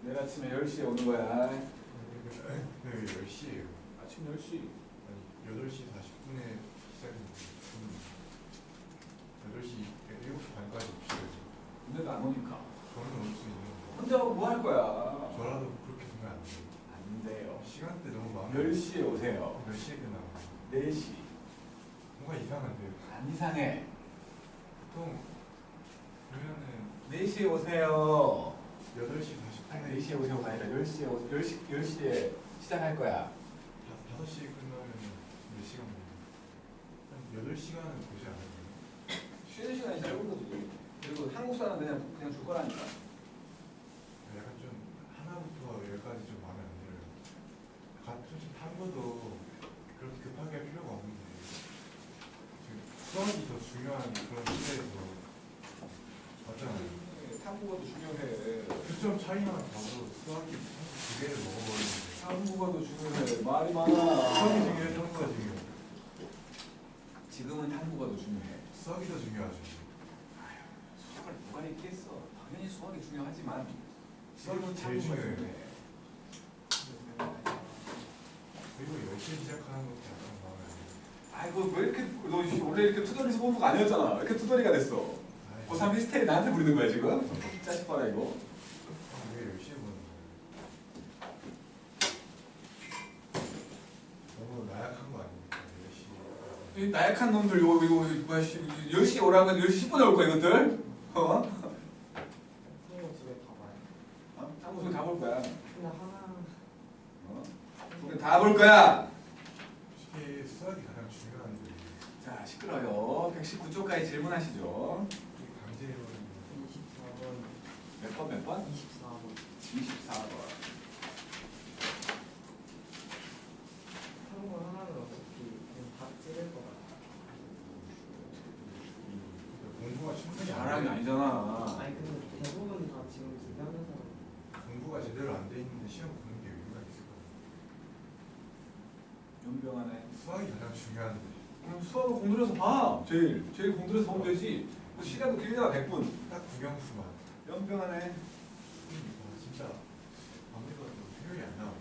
내일 아침에 10시에 오는 거야. 네, 10시에요. 아침 10시. 8시 40분에 시작했는데 8시, 7시 반까지 옵시다. 근데도 안 오니까. 저는 올 수 있는 거. 혼자 뭐 할 거야? 저라도 그렇게 되면 안 돼요. 안 돼요. 시간대 너무 많아요. 10시에 오세요. 몇 시에 끝나요? 4시. 뭔가 이상한데요. 안 이상해. 보통 그러면은 4시에 오세요. 8시 40분에 4시에 오세요가 아니라 10시에 시작할 거야. 5시에 끝나면 몇 시간 걸려요? 한 8시간은 보지 않아요? 쉬는 시간이 짧은 거지. 그리고 한국 사람 그냥 줄 거라니까. 약간 좀 하나부터 10까지 좀 마음에 안 들어요. 솔직히 탐구도 그렇게 급하게 할 필요가 없는데 지금 수학이 더 중요한 그런 시대에서 맞잖아요. 탐구가도 중요해. 교점 차이만 봐도 수학이 2개를 먹어버리는데 탐구가도 중요해. 말이 많아. 수학이 중요해, 탐구가 중요해. 지금은 탐구가 더 중요해. 수학이 더 중요하죠. 수학을 누가 얘기했어? 당연히 수학이 중요하지만 수학이 제일 중요해. 그리고 10시에 시작하는 것도 약간 마음에 안 들어요. 아이고 왜 이렇게 너 원래 이렇게 투덜이서 공부가 아니었잖아. 왜 이렇게 투덜이가 됐어? 고3 히스테리 나한테 부리는 거야 지금? 자식 봐라 이거. 왜 10시에 보는 거예요? 너무 나약한 거 아닙니까? 10시. 이 나약한 놈들 이거 뭐야 10시에 오라고 해도 10시 10분에 올 거야 이것들? 어? 선생님 집에 가봐요. 어? 탐구소 다 볼 거야. 근데 하나 어? 우리 다 볼 거야. 솔직히 수학이 가장 중요한데 자 시끄러요. 119쪽까지 질문하시죠. 강제로 24번, 몇 번 몇 번? 24번. 24번. 한번 하나는 어차피 그냥 다 찌를 것 같아. 공부가 충분히 자랑이 안 돼. 아니잖아. 아니 근데 대부분 다 지금 기대하는 사람. 공부가 제대로 안 돼 있는데 시험 보는 게 의미가 있을까? 연병하네. 수학이 가장 중요한데 그럼 수학을 공들여서 봐. 제일 공들여서 보면 되지. 뭐 시간도 길잖아 100분. 딱 국영수만 연병하네. 진짜 아무리 봐도 생각이 안 나와.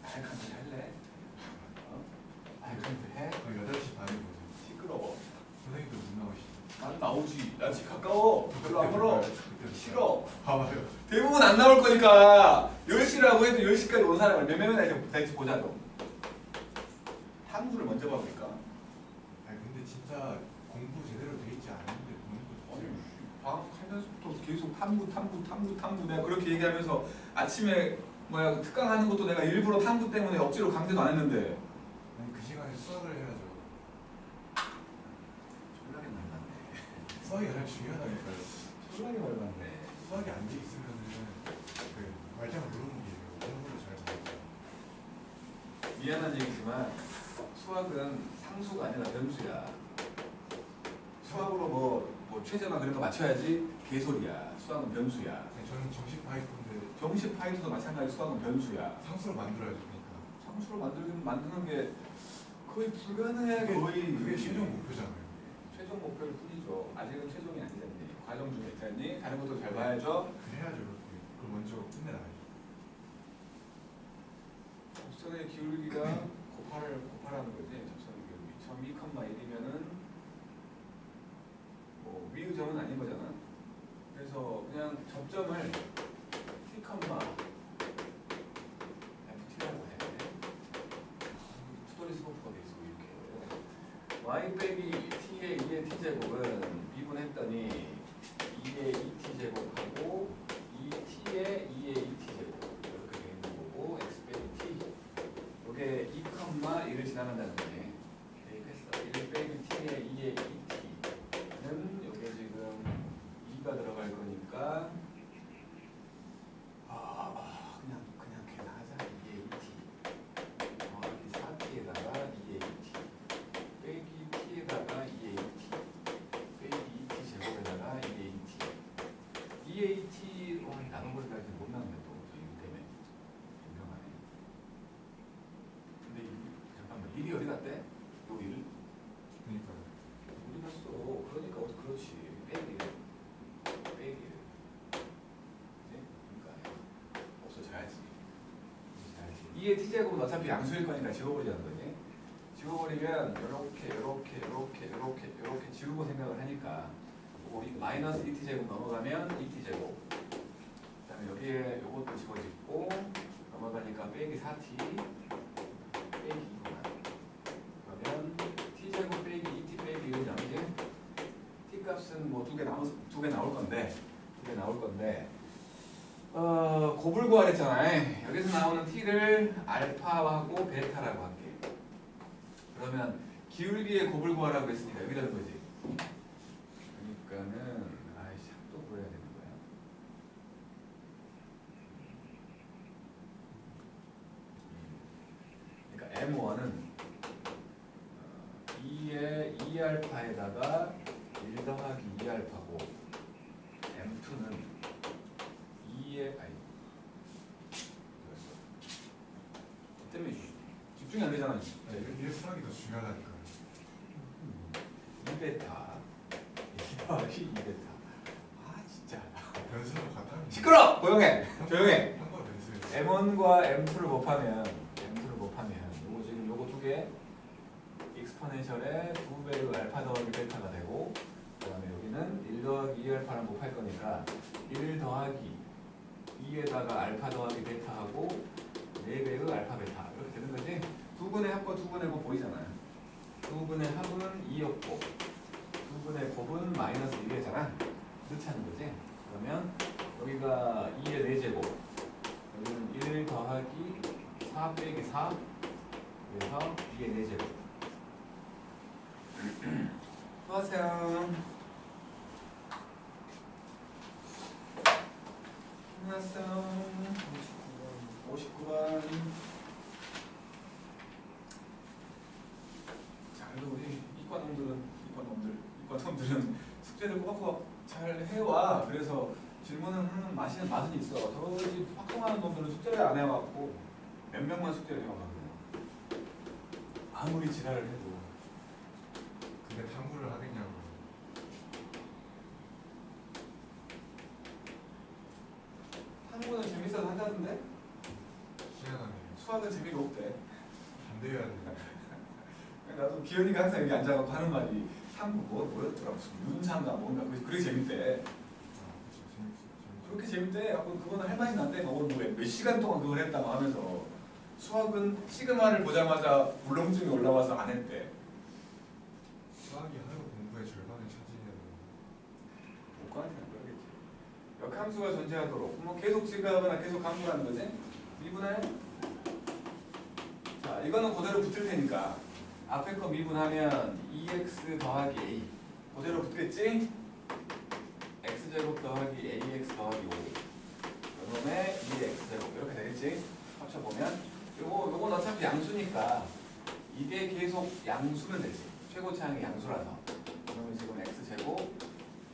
나약한 소리 할래? 어? 나약한 소리 해? 거의 8시 반에 보죠. 시끄러워. 선생님도 못 나오시죠? 난 나오지. 나 집 가까워. 별로 안 멀어. 싫어. 봐봐요. 대부분 안 나올 거니까 10시라고 해도 10시까지 온 사람을 몇 명이나 될지 보자 좀. 탐구를 먼저 봐보니까. 아니 근데 진짜 공부 제대로 돼 있지 않은데 보는 거 아니, 좋아요. 방학하면서부터 계속 탐구 내가 그렇게 얘기하면서 아침에 뭐야 특강하는 것도 내가 일부러 탐구 때문에 억지로 강제도 안 했는데 아니 그 시간에 수학을 해야죠. 졸라게 말랐네. 수학이 가장 중요하다니까요. 졸라게 말랐네. 수학이 안 돼 있으면은 그 말짱 모르는 게 공부를 잘 못해요. 미안한 얘기지만 수학은 상수가 아니라 변수야. 수학으로 뭐 최저나 그런 거 맞춰야지 개소리야. 수학은 변수야. 아니, 저는 정식 파이터인데 정식 파이터도 마찬가지 수학은 변수야. 상수로 만들어야죠. 그러니까 상수로 만드는 게 거의 불가능해. 거의 그게 최종 목표잖아요. 최종 목표일 뿐이죠. 아직은 최종이 아니잖니. 과정 중에 있잖니. 다른 것도 잘 봐야죠. 그래야죠. 그걸 먼저 끝내놔야죠. 접선의 기울기가 곱하라는 거지. 접선의 기울기 1002,1이면은 뭐 위의점은 아닌 거잖아. 그래서 그냥 접점을 t, FT라고 해. 투덜이 스코프가 돼 있어 이렇게. y 빼기 t의 2의 t제곱은 미분했더니 2의 2t 제곱하고 2t의 2의 2t 제곱 이렇게 되어 있는 거고 x 빼기 t 이게 2,1을 지나간다는 거지. 대입했어. 1 빼기 t의 2의 2t는 이게 지금 2가 들어갈 거니까 그냥 걔나 하자. 2의 2t 더하기 4t에다가 2의 2t 빼기 t에다가 2의 2t 빼기 2t 제곱에다가 2의 2t 2의 2t로 나눈 거니까 이제 못 나누네 또 이거 때문에 분명하네. 근데 잠깐만 1이 어디 갔대? 요 1? 그러니까요. 어디 갔어? 그러니까 그렇지 빼기 2의 t제곱은 어차피 양수일 거니까 지워버리자는 거지. 지워버리면 요렇게 지우고 생각을 하니까 우리 마이너스 2t제곱 넘어가면 2t제곱, 그 다음에 여기에 요것도 집어짓고 넘어가니까 빼기 4t 빼기 2구나. 그러면 t제곱 빼기 2t 빼기 1은 0이지. t 값은 뭐 두 개 나올 건데 곱을 구하랬잖아요. 여기서 나오는 t를 알파하고 베타라고 할게. 그러면 기울기의 곱을 구하라고 했으니까 여기다 넣은 거지. 그러니까는 또 구해야 되는 거야. 그러니까 M1은 2의 2알파에다가 1 더하기 2알파고, M2는 2의 때문에 집중이 안 되잖아. 이게 수학이 더 중요하다니까. 2베타 2 더하기 2베타. 진짜 변수가 같아. 시끄러! 조용해. 한번 변수. M1과 M2를 곱하면 요거 지금 요거 두 개 익스포넨셜의 2배의 알파 더하기 베타가 되고, 그 다음에 여기는 1 더하기 2알파랑 곱할 거니까 1 더하기 2에다가 알파 더하기 베타하고 4배의 알파 베타 이렇게 되는 거지. 두 분의 합과 두 분의 곱 보이잖아요. 두 분의 합은 2였고 두 분의 곱은 마이너스 1이잖아. 그렇지 않은 거지. 그러면 여기가 2의 4제곱, 여기는 1 더하기 4 빼기 4, 그래서 2의 4제곱. 수고하세요. 끝났어요. 59번. 자, 그래도 우리 이과놈들은 숙제를 꼬박꼬박 잘 해와. 그래서 질문을 하는 맛은 있어. 저기 확통하는 놈들은 숙제를 안 해와갖고 몇 명만 숙제를 해와가거든요. 아무리 지랄을 해도. 근데 탐구를 하겠냐고. 탐구는 재밌어서 한다던데? 희한하네. 수학은 재미가 없대. 반대해야 돼. 나도 기현이가 항상 여기 앉아갖고 하는 말이 탐구 뭐였더라, 무슨 윤상가 뭔가 그게 재밌대. 그렇게 재밌대. 그거는 할 맛이 난대. 몇 시간 동안 그걸 했다고 하면서 수학은 시그마를 보자마자 울렁증이 올라와서 안 했대. 수학이 하루 공부의 절반을 차지해야 못가는 그러겠지. 역함수가 존재하도록 뭐 계속 증가하거나 계속 감소하는 거지. 미분할. 자, 이거는 그대로 붙을 테니까 앞에 거 미분하면 2x 더하기 a 그대로 붙겠지? x제곱 더하기 ax 더하기 5 그다음에 2x제곱 이렇게 되겠지? 합쳐보면 요건 어차피 양수니까 이게 계속 양수면 되지. 최고차항이 양수라서. 그러면 지금 x제곱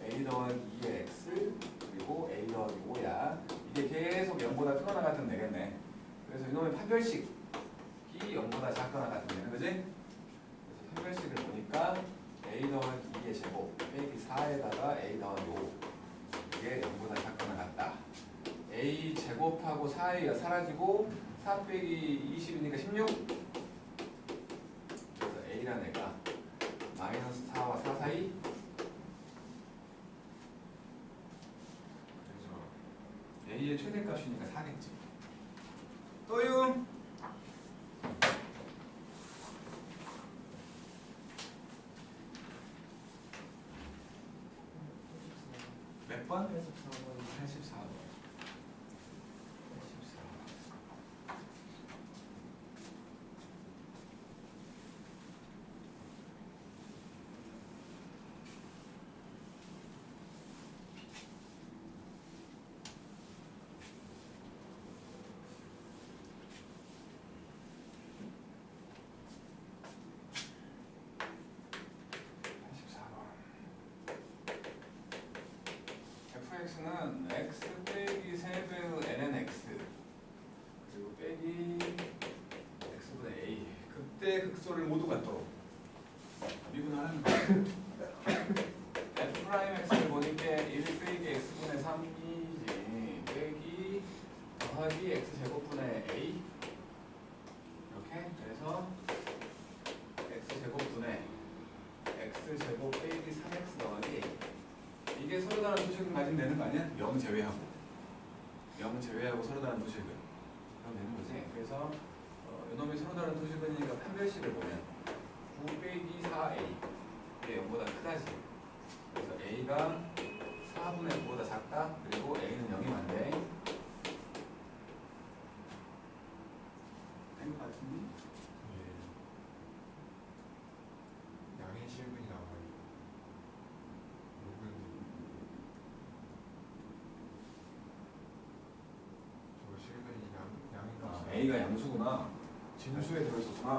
a 더하기 2의 x 그리고 a 더하기 5야. 이게 계속 0보다 크거나 같으면 되겠네. 그래서 이놈의 판별식이 0보다 작거나 같으면 되는 거지? 그래서 판별식을 보니까 a 더하기 2의 제곱 빼기 4에다가 a 더하기 5 이게 0보다 작거나 같다. a 제곱하고 4가 사라지고 4 빼기 20이니까 16. 그래서 a란 애가 마이너스 4와 4 사이. 그래서 a의 최대값이니까 4겠지. 또요. 몇 번? 84번. 84번. fx는 x 빼기 3배의 ln x 그리고 빼기 x분의 a 극대 극소를 모두 갖도록 미분을 하는 거야. f'x를 보니까 1 빼기 x분의 3이지 빼기 더하기 x제곱분의 a 되는 거 아니야? 0 제외하고 0 제외하고 서로 다른 도식은 그럼 되는 거지. 그래서 요놈이 서로 다른 도식은이니까 판별식을 보면 9 빼기 4a 이게 0보다 크다지. 그래서 a가 4분의 9보다 작다. 그리고 a는 0이 맞네. 된 거 같은데? 예. 양의 실근이 나와요. 요건 저 실근이 양인 값이 a가 양수구나. 진수에 들어있었구나.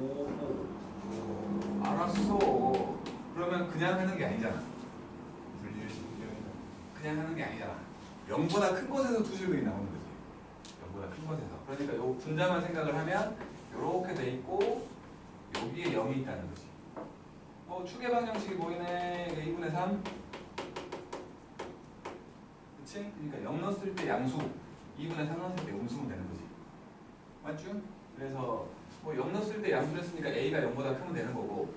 오, 알았어. 그러면 그냥 하는 게 아니잖아. 분리시키는 게 아니라 그냥 하는 게 아니잖아. 0보다 큰 곳에서 투실근이 나오는 거지. 0보다 큰 곳에서. 그러니까 요 분자만 생각을 하면 요렇게 돼 있고 여기에 0이 있다는 거지. 축의 방정식이 보이네. 2분의 3. 그치? 그러니까 0 넣었을 때 양수, 2분의 3 넣었을 때 음수면 되는 거지. 맞죠? 그래서 0 넣었을 때 양수를 했으니까 a가 0보다 크면 되는 거고,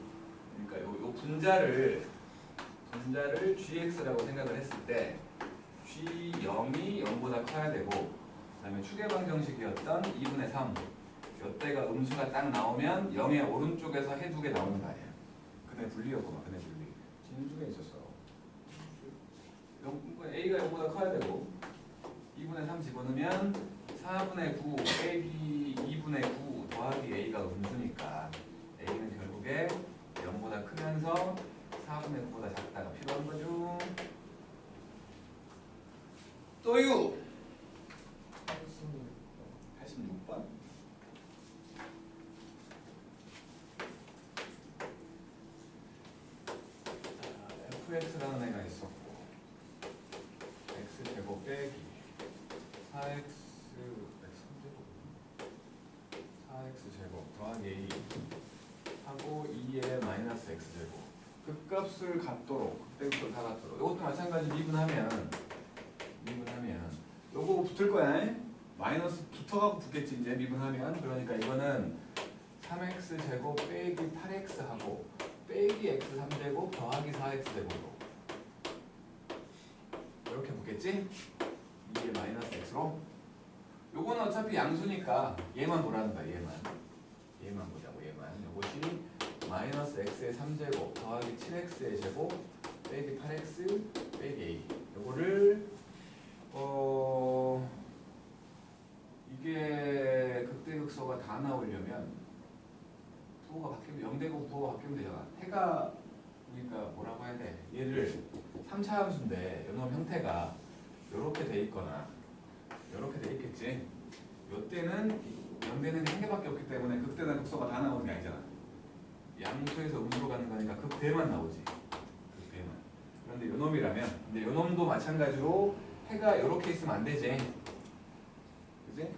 그러니까 요 분자를 gx라고 생각을 했을 때 g0이 0보다 커야 되고, 그 다음에 축의 방정식이었던 2분의 3 요때가 음수가 딱 나오면 0의 오른쪽에서 해 두 개 나오는 거 아니야. 근데 분리였구만. 근데 분리 진수에 있었어. a가 0보다 커야 되고 2분의 3 집어넣으면 4분의 9 빼기 2분의 9 더하기 a가 음수니까 a는 결국에 0보다 크면서 4분의 9보다 작다가 필요한 거죠. 또유 86번. fx라는 애가 있었고 x제곱 빼기 4x제곱 더하기 a 하고 2의 마이너스 x제곱 극값을 갖도록 극대극을 다 갖도록 이것도 마찬가지 미분하면 요거 붙을 거야. 마이너스 붙어가고 붙겠지 이제 미분하면. 그러니까 이거는 3x제곱 빼기 8x하고 빼기 x 3제곱 더하기 4x제곱으로 이렇게 붙겠지? 2의 마이너스 x로. 요거는 어차피 양수니까 얘만 보라는 거야. 얘만 보자고. 요것이 마이너스 x의 3제곱 더하기 7x의 제곱 빼기 8x 빼기 a. 요거를 이게 극대극소가 다 나오려면 부호가 바뀌면 0되고 부호가 바뀌면 되잖아. 해가 그러니까 뭐라고 해야 돼? 얘를 3차 함수인데 요놈 형태가 요렇게 돼 있거나 요렇게 돼 있겠지. 요때는 0되는 게 한 개밖에 없기 때문에 극대나 극소가 다 나오는 게 아니잖아. 양수에서 음수로 가는 거니까 극대만 나오지. 극대만. 그런데 요놈이라면, 근데 요놈도 마찬가지로 해가 요렇게 있으면 안 되지. 그지?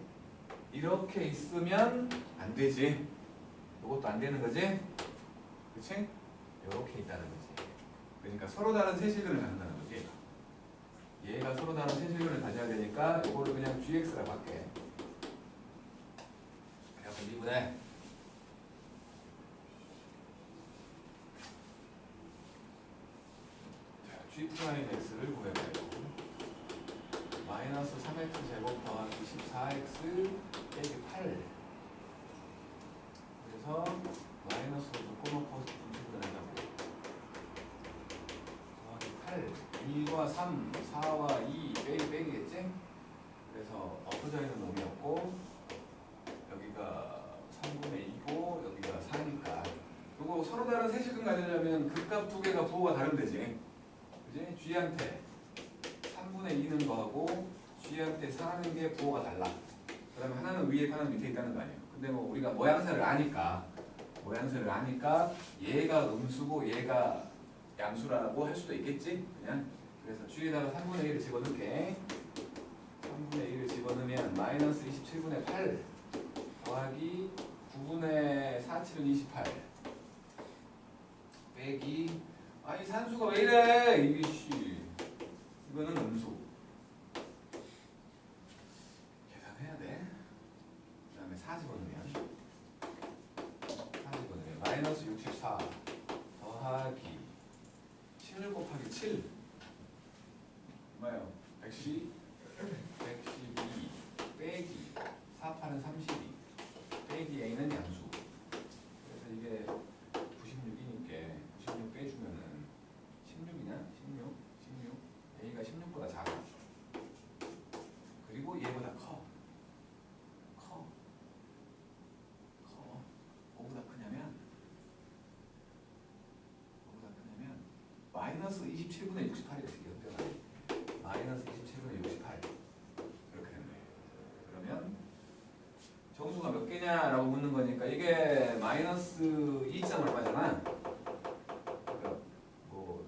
이렇게 있으면 안 되지. 요것도 안 되는 거지? 그치? 요렇게 있다는 거지. 그러니까 서로 다른 세실근을 갖는다는 거지. 얘가 서로 다른 세실근을 가져야 되니까 요거를 그냥 gx라고 할게. 그래서 미분해. g 프라임 x를 구해봐요. 마이너스 3x 제곱 더하기 14x 빼기 8. 그래서 마이너스로 묶어놓고 분식을 하자고. 더하기 8. 2과 3, 4와 2 빼기겠지? 그래서 엎어져 있는 놈이었고 여기가 3분의 2고 여기가 4니까 이거 서로 다른 세실근 가지려면 극값 두 개가 부호가 다르면 되지. 그지? g한테 3분의 2는 거하고 g한테 4하는 게 부호가 달라. 그 다음에 하나는 위에 하나는 밑에 있다는 거 아니에요. 근데 뭐 우리가 모양새를 아니까 얘가 음수고 얘가 양수라고 할 수도 있겠지? 그냥. 그래서 g에다가 3분의 1을 집어넣을게. 3분의 1을 집어넣으면 마이너스 27분의 8 더하기 9분의 4, 7은 28 빼기 아니 산수가 왜 이래 이게 씨 이거는 음수 계산해야 돼. 그 다음에 4 집어넣으면 마이너스 64 더하기 7 곱하기 7 역시 112 빼기 4, 8은 32 빼기 a는 양수. 그래서 이게 96이니까 96 빼주면은 16이냐? 16 a가 16보다 작아. 그리고 얘보다 커. 뭐보다 크냐면 마이너스 27분의 68이 되게 마이너스 27분의 68 이렇게 되는 거예요. 그러면 정수가 몇 개냐라고 묻는 거니까 이게 마이너스 2점 얼마잖아. 그러니까 뭐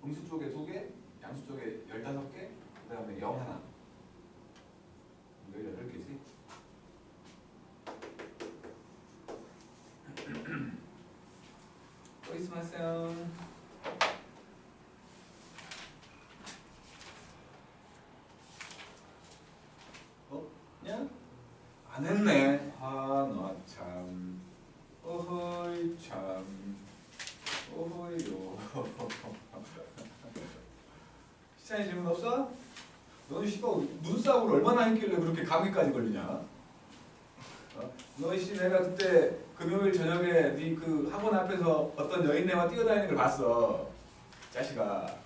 음수 쪽에 2개, 양수 쪽에 15개, 그 다음에 0 하나. 18개지. 또 있으면 하세요. 냐? 안 했네. 너 참. 어허이 참. 어허이요. 시찬이 질문 없어? 너희 씨가 무슨 싸움을 얼마나 했길래 그렇게 감기까지 걸리냐? 너희 씨 내가 그때 금요일 저녁에 네 그 학원 앞에서 어떤 여인네와 뛰어다니는 걸 봤어. 자식아.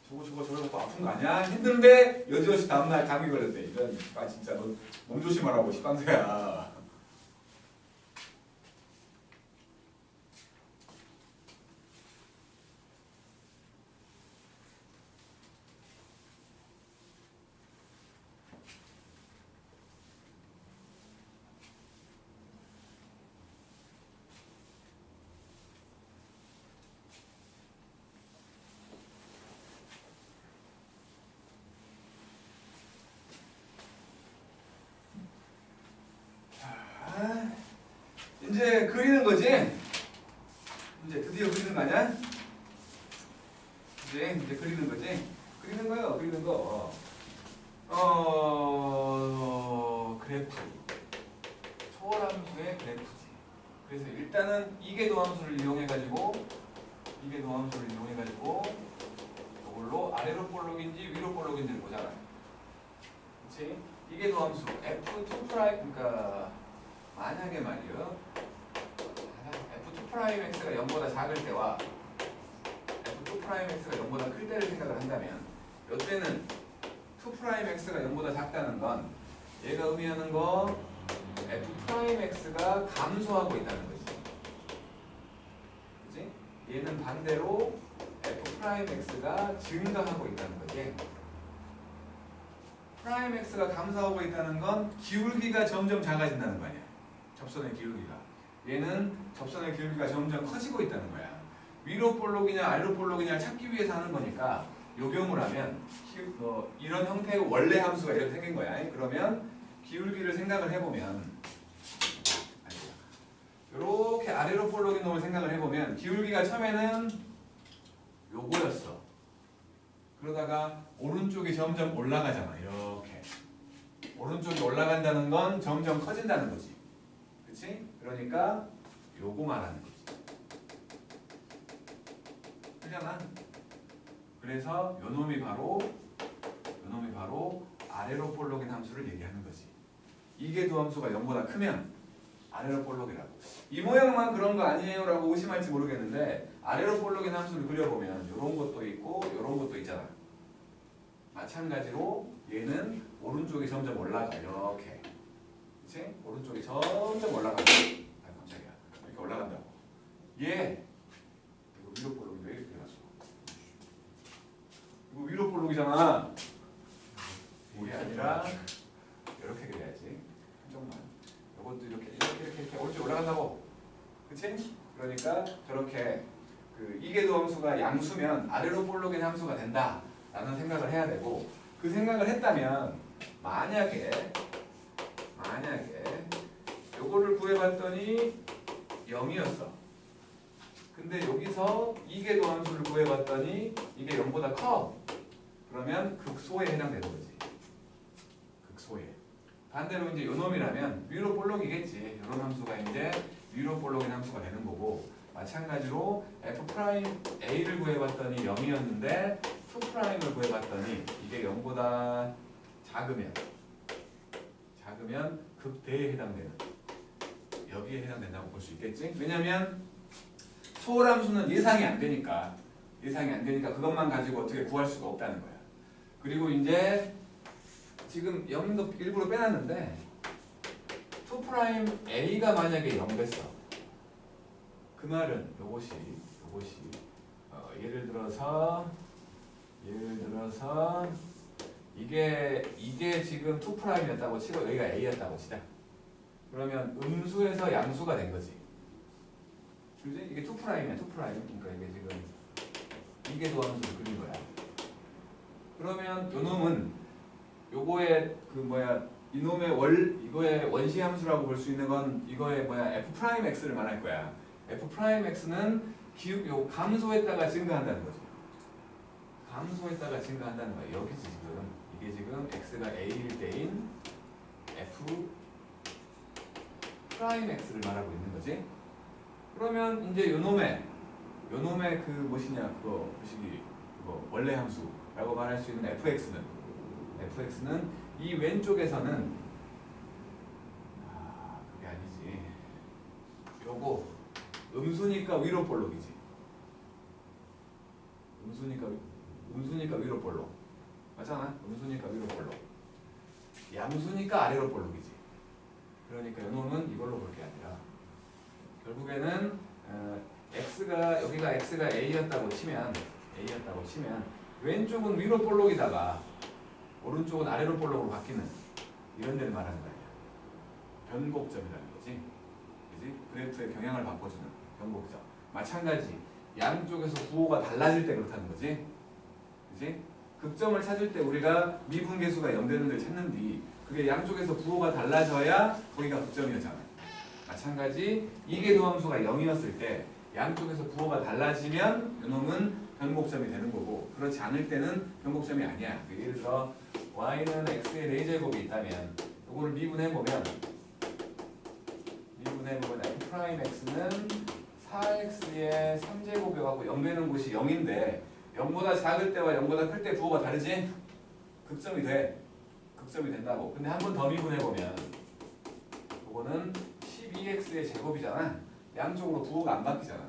저거 갖고 아픈 거 아니야? 했는데 여지없이 다음날 감기 걸렸대. 이런 진짜 너 몸 조심하라고 시방새야. 이제 그리는 거지? 이제 드디어 그리는 거 아니야? 이제 그리는 거지? 그리는 거요, 그리는 거. 그래프. 초월함수의 그래프지. 그래서 일단은 이계도함수를 이용해가지고 이걸로 아래로 볼록인지 위로 볼록인지를 보잖아. 그치? 이계도함수 F2 그러니까 만약에 말이요. F2'X가 0보다 작을 때와 F2'X가 0보다 클 때를 생각을 한다면 이때는 2'X가 0보다 작다는 건 얘가 의미하는 거 F'X가 감소하고 있다는 거지. 그치? 얘는 반대로 F'X가 증가하고 있다는 거지. 프라임 X가 감소하고 있다는 건 기울기가 점점 작아진다는 거 아니야. 접선의 기울기가. 얘는 접선의 기울기가 점점 커지고 있다는 거야. 위로 볼록이냐 아래로 볼록이냐 찾기 위해서 하는 거니까 요 경우라면 이런 형태의 원래 함수가 이렇게 생긴 거야. 그러면 기울기를 생각을 해보면 이렇게 아래로 볼록인 놈을 생각을 해보면 기울기가 처음에는 요거였어. 그러다가 오른쪽이 점점 올라가잖아. 이렇게 오른쪽이 올라간다는 건 점점 커진다는 거지. 그치? 그러니까 요거 말하는 거지. 그잖아. 그래서 요 놈이 바로 아래로 볼록인 함수를 얘기하는 거지. 이계도 함수가 0보다 크면 아래로 볼록이라고. 이 모양만 그런 거 아니에요? 라고 의심할지 모르겠는데 아래로 볼록인 함수를 그려보면 요런 것도 있고 요런 것도 있잖아. 마찬가지로 얘는 오른쪽이 점점 올라가. 이렇게. 그치? 오른쪽이 점점 올라간다. 아 깜짝이야. 이렇게 올라간다고. 얘 이거 위로 볼록이 왜 이렇게 해놨어? 이거 위로 볼록이잖아. 이게 아니라 이렇게 그려야지. 한쪽만. 이것도 이렇게 오른쪽 올라간다고. 그치? 그러니까 저렇게 그 이계도 함수가 양수면 아래로 볼록인 함수가 된다 라는 생각을 해야 되고, 그 생각을 했다면 만약에 요거를 구해봤더니 0이었어. 근데 여기서 이계도 함수를 구해봤더니 이게 0보다 커. 그러면 극소에 해당되는 거지. 극소에. 반대로 이제 요놈이라면 위로 볼록이겠지. 이런 함수가 이제 위로 볼록인 함수가 되는 거고, 마찬가지로 F'A를 구해봤더니 0이었는데 2'을 구해봤더니 이게 0보다 0보다 작으면 극대에 해당되는 여기에 해당된다고 볼 수 있겠지? 왜냐면 초월함수는 예상이 안 되니까 그것만 가지고 어떻게 구할 수가 없다는 거야. 그리고 이제 지금 0도 일부러 빼놨는데 2' A가 만약에 0 됐어. 그 말은 요것이 예를 들어서 이게 지금 2'이었다고 치고 여기가 A였다고 치자. 그러면 음수에서 양수가 된 거지. 그지? 이게 2'이야, 2'. 그러니까 이게 지금 이게 도함수를 그린 거야. 그러면 요놈은 요거의 이거의 원시 함수라고 볼 수 있는 건 이거의 f'x를 말할 거야. f'x는 요 감소했다가 증가한다는 거지. 감소했다가 증가한다는 거야. 여기지 지금. 이게 지금 x가 a일 때인 f'x를 말하고 있는 거지. 그러면 이제 요놈의 그 무엇이냐 그거 원래 함수라고 말할 수 있는 fx는 이 왼쪽에서는 그게 아니지. 요거 음수니까 위로 볼록이지. 음수니까 위로 볼록. 맞잖아? 음수니까 위로 볼록. 양수니까 아래로 볼록이지. 그러니까 요놈은 이걸로 볼 게 아니라 결국에는 여기가 x가 a였다고 치면 왼쪽은 위로 볼록이다가 오른쪽은 아래로 볼록으로 바뀌는 이런 데를 말하는 거야. 변곡점이라는 거지. 그지? 그래프의 경향을 바꿔주는 변곡점. 마찬가지 양쪽에서 부호가 달라질 때 그렇다는 거지. 그지? 극점을 찾을 때 우리가 미분계수가 0 되는 데를 찾는디 그게 양쪽에서 부호가 달라져야 거기가 극점이었잖아. 마찬가지 이게 도함수가 0이었을 때 양쪽에서 부호가 달라지면 이놈은 변곡점이 되는 거고 그렇지 않을 때는 변곡점이 아니야. 예를 들어 y는 x의 4제곱이 있다면 이거를 미분해보면 f'x는 4x의 3제곱이라고 0 되는 곳이 0인데 0보다 작을 때와 0보다 클 때 부호가 다르지? 극점이 된다고. 근데 한 번 더 미분해보면 이거는 12x의 제곱이잖아. 양쪽으로 부호가 안 바뀌잖아.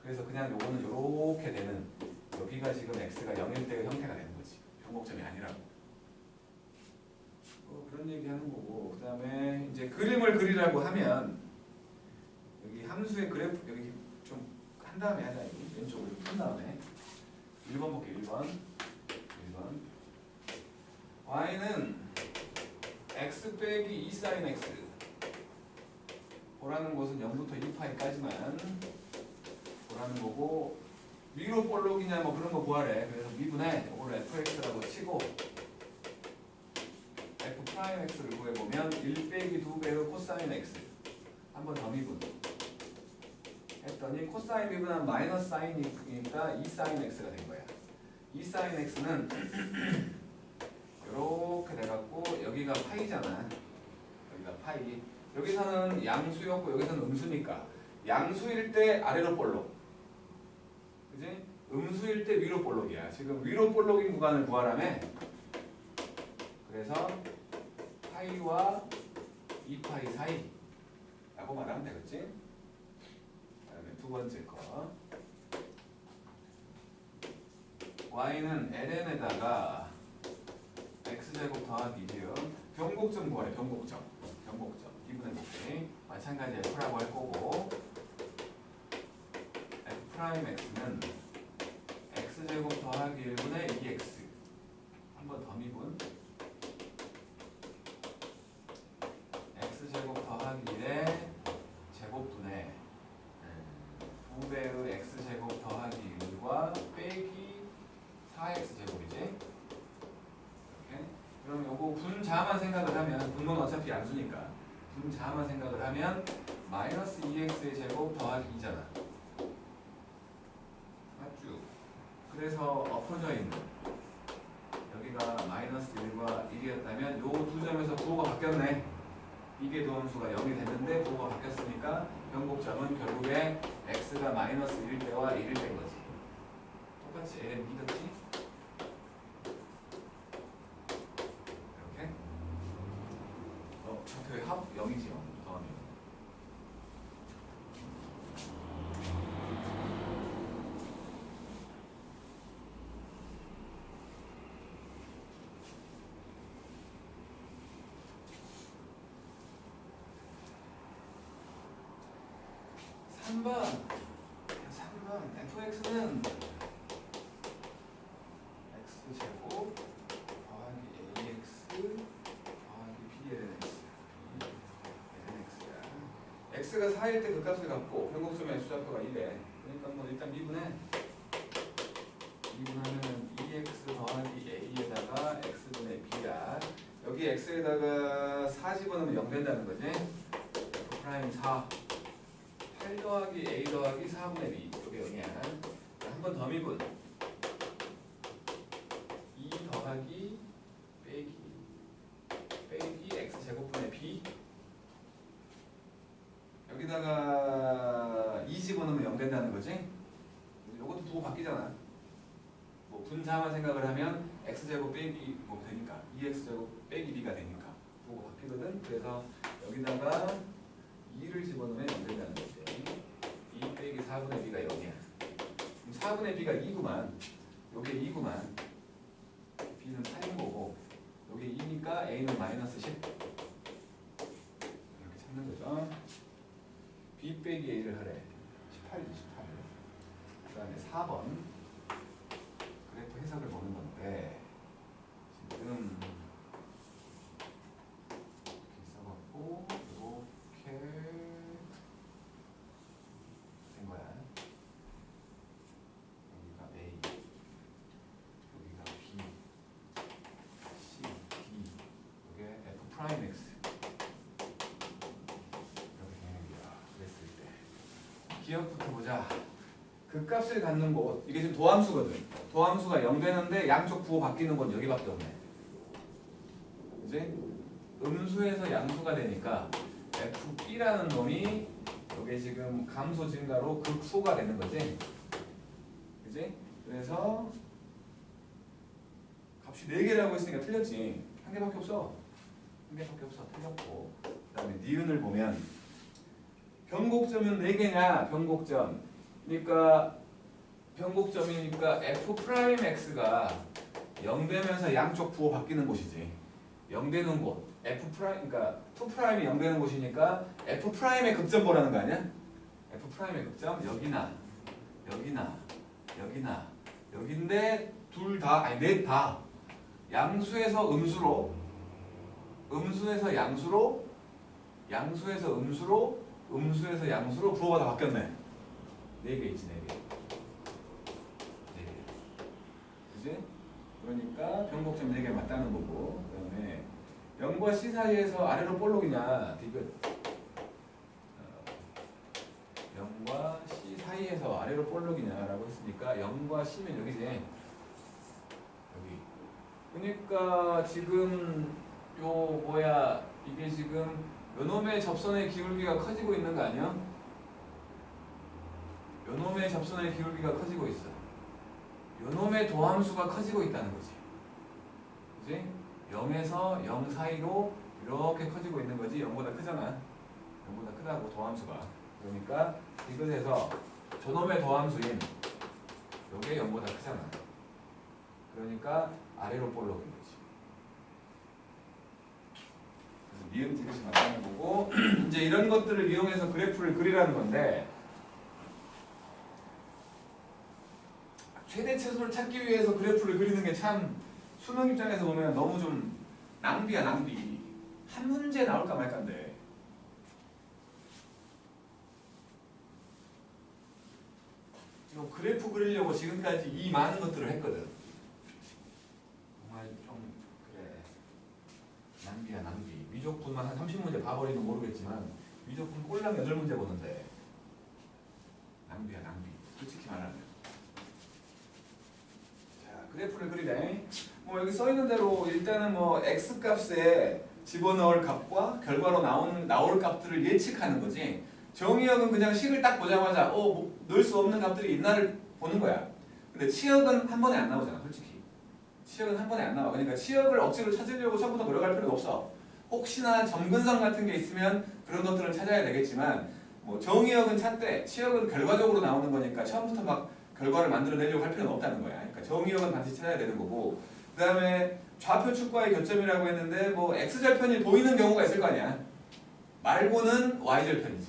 그래서 그냥 요거는 요렇게 되는 여기가 지금 x가 0일 때의 형태가 되는 거지. 변곡점이 아니라고. 그런 얘기 하는 거고. 그 다음에 이제 그림을 그리라고 하면 여기 함수의 그래프 여기 좀 한 다음에 하자. 왼쪽으로 푼 다음에 1번 볼게요. 1번 y는 x 빼기 2 sin x 보라는 것은 0부터 2파이까지만 보라는 거고 위로 볼록이냐 뭐 그런 거 구하래. 그래서 미분해 이걸 fx라고 치고 f'x를 구해보면 1 빼기 2배의 코사인 x 한 번 더 미분 했더니 코사인 미분하면 마이너스 사인이니까 2 사인 x가 된 거야. 2 사인 x는 이렇게 돼갖고 여기가 파이잖아. 여기가 파이. 여기서는 양수였고 여기서는 음수니까 양수일 때 아래로 볼록. 그지? 음수일 때 위로 볼록이야. 지금 위로 볼록인 구간을 구하라며. 그래서 파이와 2파이 사이라고 말하면 되겠지? 그다음에 두 번째 거. y는 ln에다가 x제곱 더하기 2요. 변곡점 구하래. 변곡점. 이분해볼게. 마찬가지 f라고 할 거고 f'x는 x제곱 더하기 1분의 2x 한 번 더 미분 x제곱 더하기 1의 제곱분의 2배의 x제곱 더하기 1과 빼기 4x제곱이지. 이렇게. 그럼 요거 분자만 생각을 하면 분모는 어차피 양수니까 분자만 생각을 하면 마이너스 2x의 제곱 더하기 2잖아. 맞죠? 그래서 엎어져 있는 여기가 마이너스 1과 1이었다면 요 두 점에서 부호가 바뀌었네. 이게 도함수가 0이 됐는데 부호가 바뀌었으니까 변곡점은 결국에 x가 마이너스 1일 때와 1일 된 거지. 똑같이 ln 믿었지? 0이지 0. 더하면 3번 fx는 x제곱 더하기 ax 더하기 bln x야. x가 4일 때 그 값을 갖고 변곡점의 수작표가 1에 그러니까 뭐 일단 미분하면은 2x 더하기 a에다가 x분의 b야. 여기 x에다가 4 집어넣으면 0 된다는 거지. f 프라임 4 8 더하기 a 더하기 4분의 b 이게 0이야. 한 번 더 미분 2 더하기 빼기 x 제곱분의 b 여기다가 2 집어넣으면 0 된다는 거지. 요것도 부호 바뀌잖아. 뭐 분자만 생각을 하면 x제곱 빼기 뭐 되니까 2x제곱 빼기 b가 되니까 부호 바뀌거든. 그래서 여기다가 2를 집어넣으면 0 된다는 거지. 2 빼기 4분의 b가 0이야. 그럼 4분의 b가 2구만. 요게 2구만. b는 8인 거고 요게 2니까 a는 마이너스 10 이렇게 찾는 거죠. b 빼기 a를 하래. 18이지 18. 그 다음에 4번 그래프 해석을 보는 건데 지금 이렇게 써갖고 이렇게 된 거야. 여기가 A, 여기가 B, C, D, 이게 F 프라임 X 이렇게 되는 거야. 그랬을 때 기억부터 보자. 그 값을 갖는 곳 이게 지금 도함수거든. 도함수가 0 되는데 양쪽 부호 바뀌는 건 여기밖에 없네. 이제 음수에서 양수가 되니까 FB라는 놈이 이게 지금 감소 증가로 극소가 되는 거지. 그지? 그래서 값이 4개라고 했으니까 틀렸지. 한 개밖에 없어. 한 개밖에 없어. 틀렸고. 그 다음에 니은을 보면 변곡점은 4개냐? 변곡점. 그러니까 변곡점이니까 f 프라임 x가 0 되면서 양쪽 부호 바뀌는 곳이지. 0 되는 곳. f 프라임 그러니까 2 프라임이 0 되는 곳이니까 f 프라임의 극점 보라는 거 아니야? f 프라임의 극점 여기나 여기나 여기나 여기인데 둘 다 아니 넷 다 양수에서 음수로 음수에서 양수로 양수에서 음수로 음수에서 양수로 부호가 다 바뀌었네. 4개 있지 4개. 4개. 그지? 그러니까 변곡점 4개 맞다는 거고. 그 다음에 0과 C 사이에서 아래로 볼록이냐 디귿. 0과 C 사이에서 아래로 볼록이냐라고 했으니까 0과 C면 여기지. 여기. 그러니까 지금 요 뭐야 이게 지금 요놈의 접선의 기울기가 커지고 있는 거 아니야? 요놈의 접선의 기울기가 커지고 있어. 요놈의 도함수가 커지고 있다는 거지. 그지? 0에서 0 사이로 이렇게 커지고 있는 거지. 0보다 크잖아. 0보다 크다고 도함수가. 그러니까 이것에서 저놈의 도함수인 요게 0보다 크잖아. 그러니까 아래로 볼록인 거지. 그래서 니은 디귿이 맞다는 거고 이제 이런 것들을 이용해서 그래프를 그리라는 건데 최대치수를 찾기 위해서 그래프를 그리는 게 참 수능 입장에서 보면 너무 좀 낭비야 낭비. 한 문제 나올까 말까인데 지금 그래프 그리려고 지금까지 이 많은 것들을 했거든. 정말 좀 그래 낭비야 낭비. 미적분만 한 30문제 봐버리면 모르겠지만 미적분 꼴랑 8문제 보는데 낭비야 낭비. 솔직히 말하면 그래프를 그리래. 뭐 여기 써 있는 대로 일단은 뭐 x 값에 집어넣을 값과 결과로 나올 값들을 예측하는 거지. 정의역은 그냥 식을 딱 보자마자 뭐 넣을 수 없는 값들이 있나를 보는 거야. 근데 치역은 한 번에 안 나오잖아, 솔직히. 치역은 한 번에 안 나와. 그러니까 치역을 억지로 찾으려고 처음부터 노력할 필요도 없어. 혹시나 점근성 같은 게 있으면 그런 것들을 찾아야 되겠지만 뭐 정의역은 찾되 치역은 결과적으로 나오는 거니까 처음부터 막 결과를 만들어내려고 할 필요는 없다는 거야. 그러니까 정의역은 반드시 찾아야 되는 거고 그 다음에 좌표 축과의 교점이라고 했는데 뭐 x절편이 보이는 경우가 있을 거 아니야. 말고는 y절편이지.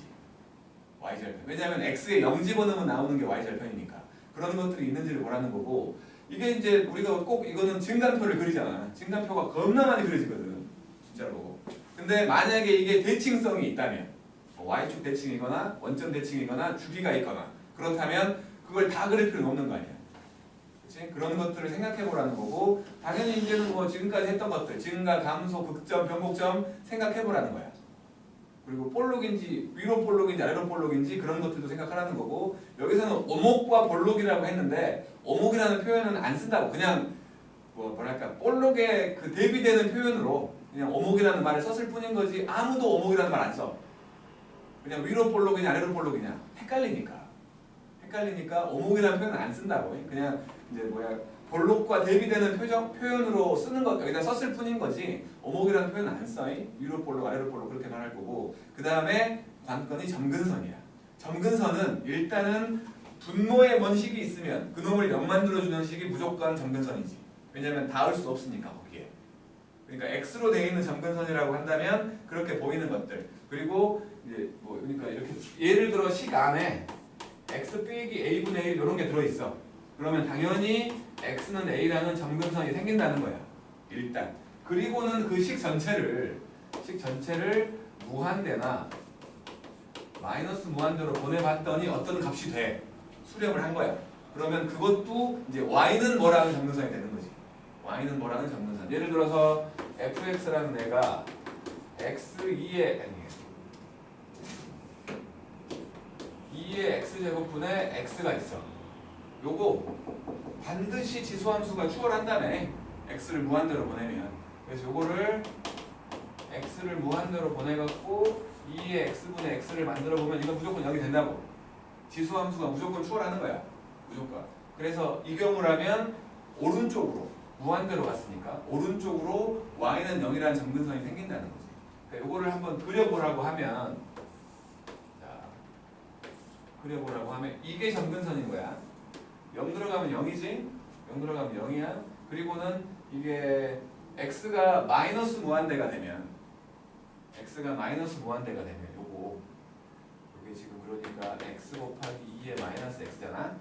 y절편. 왜냐하면 x에 0 집어넣으면 나오는 게 y절편이니까. 그런 것들이 있는지를 보라는 거고 이게 이제 우리가 꼭 이거는 증간표를 그리잖아. 증간표가 겁나 많이 그려지거든. 진짜로. 근데 만약에 이게 대칭성이 있다면 y축 대칭이거나 원점 대칭이거나 주기가 있거나 그렇다면 그걸 다 그릴 필요는 없는 거 아니야. 그치? 그런 것들을 생각해 보라는 거고 당연히 이제는 뭐 지금까지 했던 것들 증가, 감소, 극점, 변곡점 생각해 보라는 거야. 그리고 볼록인지 위로 볼록인지 아래로 볼록인지 그런 것들도 생각하라는 거고 여기서는 오목과 볼록이라고 했는데 오목이라는 표현은 안 쓴다고 그냥 뭐랄까 볼록에 그 대비되는 표현으로 그냥 오목이라는 말을 썼을 뿐인 거지 아무도 오목이라는 말 안 써. 그냥 위로 볼록이냐 아래로 볼록이냐 헷갈리니까 오목이라는 표현은 안 쓴다고 그냥 이제 볼록과 대비되는 표현으로 쓰는 것 여기다 썼을 뿐인 거지 오목이라는 표현은 안 써. 위로 볼록 아래로 볼록 그렇게 말할 거고 그 다음에 관건이 점근선이야. 점근선은 일단은 분모에 뭔 식이 있으면 그놈을 0 만들어주는 식이 무조건 점근선이지. 왜냐면 닿을 수 없으니까 거기에. 그러니까 x로 되어 있는 점근선이라고 한다면 그렇게 보이는 것들 그리고 이제 뭐 그러니까 이렇게 예를 들어 식 안에 x 빼기 a분의 1 이런 게 들어있어. 그러면 당연히 x는 a라는 점근선이 생긴다는 거야. 일단. 그리고는 그 식 전체를 무한대나 마이너스 무한대로 보내봤더니 어떤 값이 돼. 수렴을 한 거야. 그러면 그것도 이제 y는 뭐라는 점근선이 되는 거지. y는 뭐라는 점근선. 예를 들어서 fx라는 애가 x2의 2의 x제곱분의 x가 있어. 요거 반드시 지수함수가 추월한다네. x를 무한대로 보내면. 그래서 요거를 x를 무한대로 보내갖고 2의 x분의 x를 만들어보면 이건 무조건 0이 된다고. 지수함수가 무조건 추월하는 거야. 무조건. 그래서 이 경우라면 오른쪽으로 무한대로 갔으니까 오른쪽으로 y는 0이라는 점근선이 생긴다는 거지. 그러니까 요거를 한번 그려보라고 하면 이게 점근선인 거야. 0 들어가면 0이지? 0 들어가면 0이야. 그리고는 이게 x가 마이너스 무한대가 되면 요거 이게 지금 그러니까 x 곱하기 2의 마이너스 x잖아.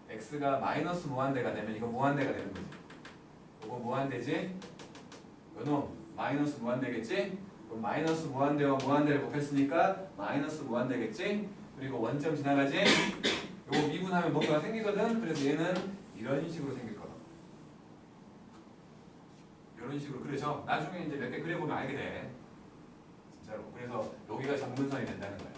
x가 마이너스 무한대가 되면 이거 무한대가 되는 거지. 요거 무한대지? 요놈 마이너스 무한대겠지? 그럼 마이너스 무한대와 무한대를 곱했으니까 마이너스 무한대겠지? 그리고 원점 지나가지? 요거 미분하면 뭔가 생기거든? 그래서 얘는 이런 식으로 생길 거다. 이런 식으로 그려져. 나중에 이제 몇 개 그려보면 알게 돼. 진짜로. 그래서 여기가 점근선이 된다는 거야.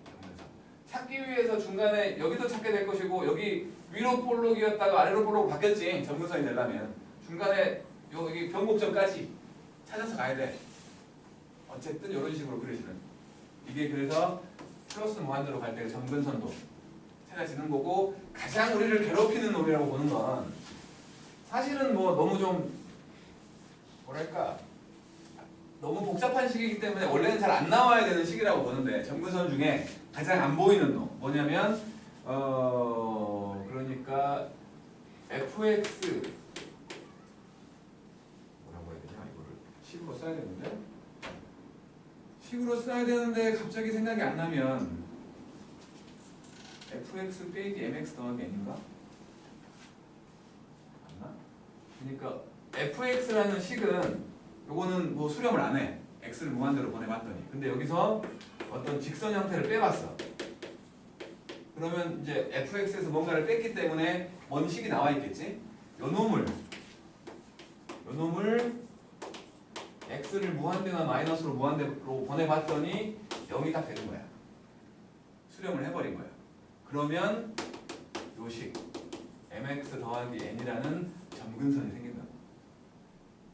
점근선. 찾기 위해서 중간에 여기도 찾게 될 것이고 여기 위로 볼록이었다가 아래로 볼록 바뀌었지. 점근선이 되려면. 중간에 여기 변곡점까지 찾아서 가야 돼. 어쨌든 이런 식으로 그려지는. 이게 그래서 플러스 무한대로 갈 때 점근선도 찾아지는 거고 가장 우리를 괴롭히는 놈이라고 보는 건 사실은 뭐 너무 좀 뭐랄까 너무 복잡한 식이기 때문에 원래는 잘 안 나와야 되는 식이라고 보는데 점근선 중에 가장 안 보이는 놈 뭐냐면 그러니까 fx 뭐라고 해야 되냐 이거를 식으로 써야 되는데 식으로 써야 되는데 갑자기 생각이 안 나면 fx 빼기 mx 더하기 n인가? 맞나? 그러니까 fx라는 식은 요거는 뭐 수렴을 안 해. x를 무한대로 보내봤더니. 근데 여기서 어떤 직선 형태를 빼봤어. 그러면 이제 fx에서 뭔가를 뺐기 때문에 뭔 식이 나와 있겠지? 요 놈을 x를 무한대나 마이너스로 무한대로 보내봤더니 0이 딱 되는 거야. 수렴을 해버린 거야. 그러면 요식 mx 더하기 n이라는 점근선이 생긴다고.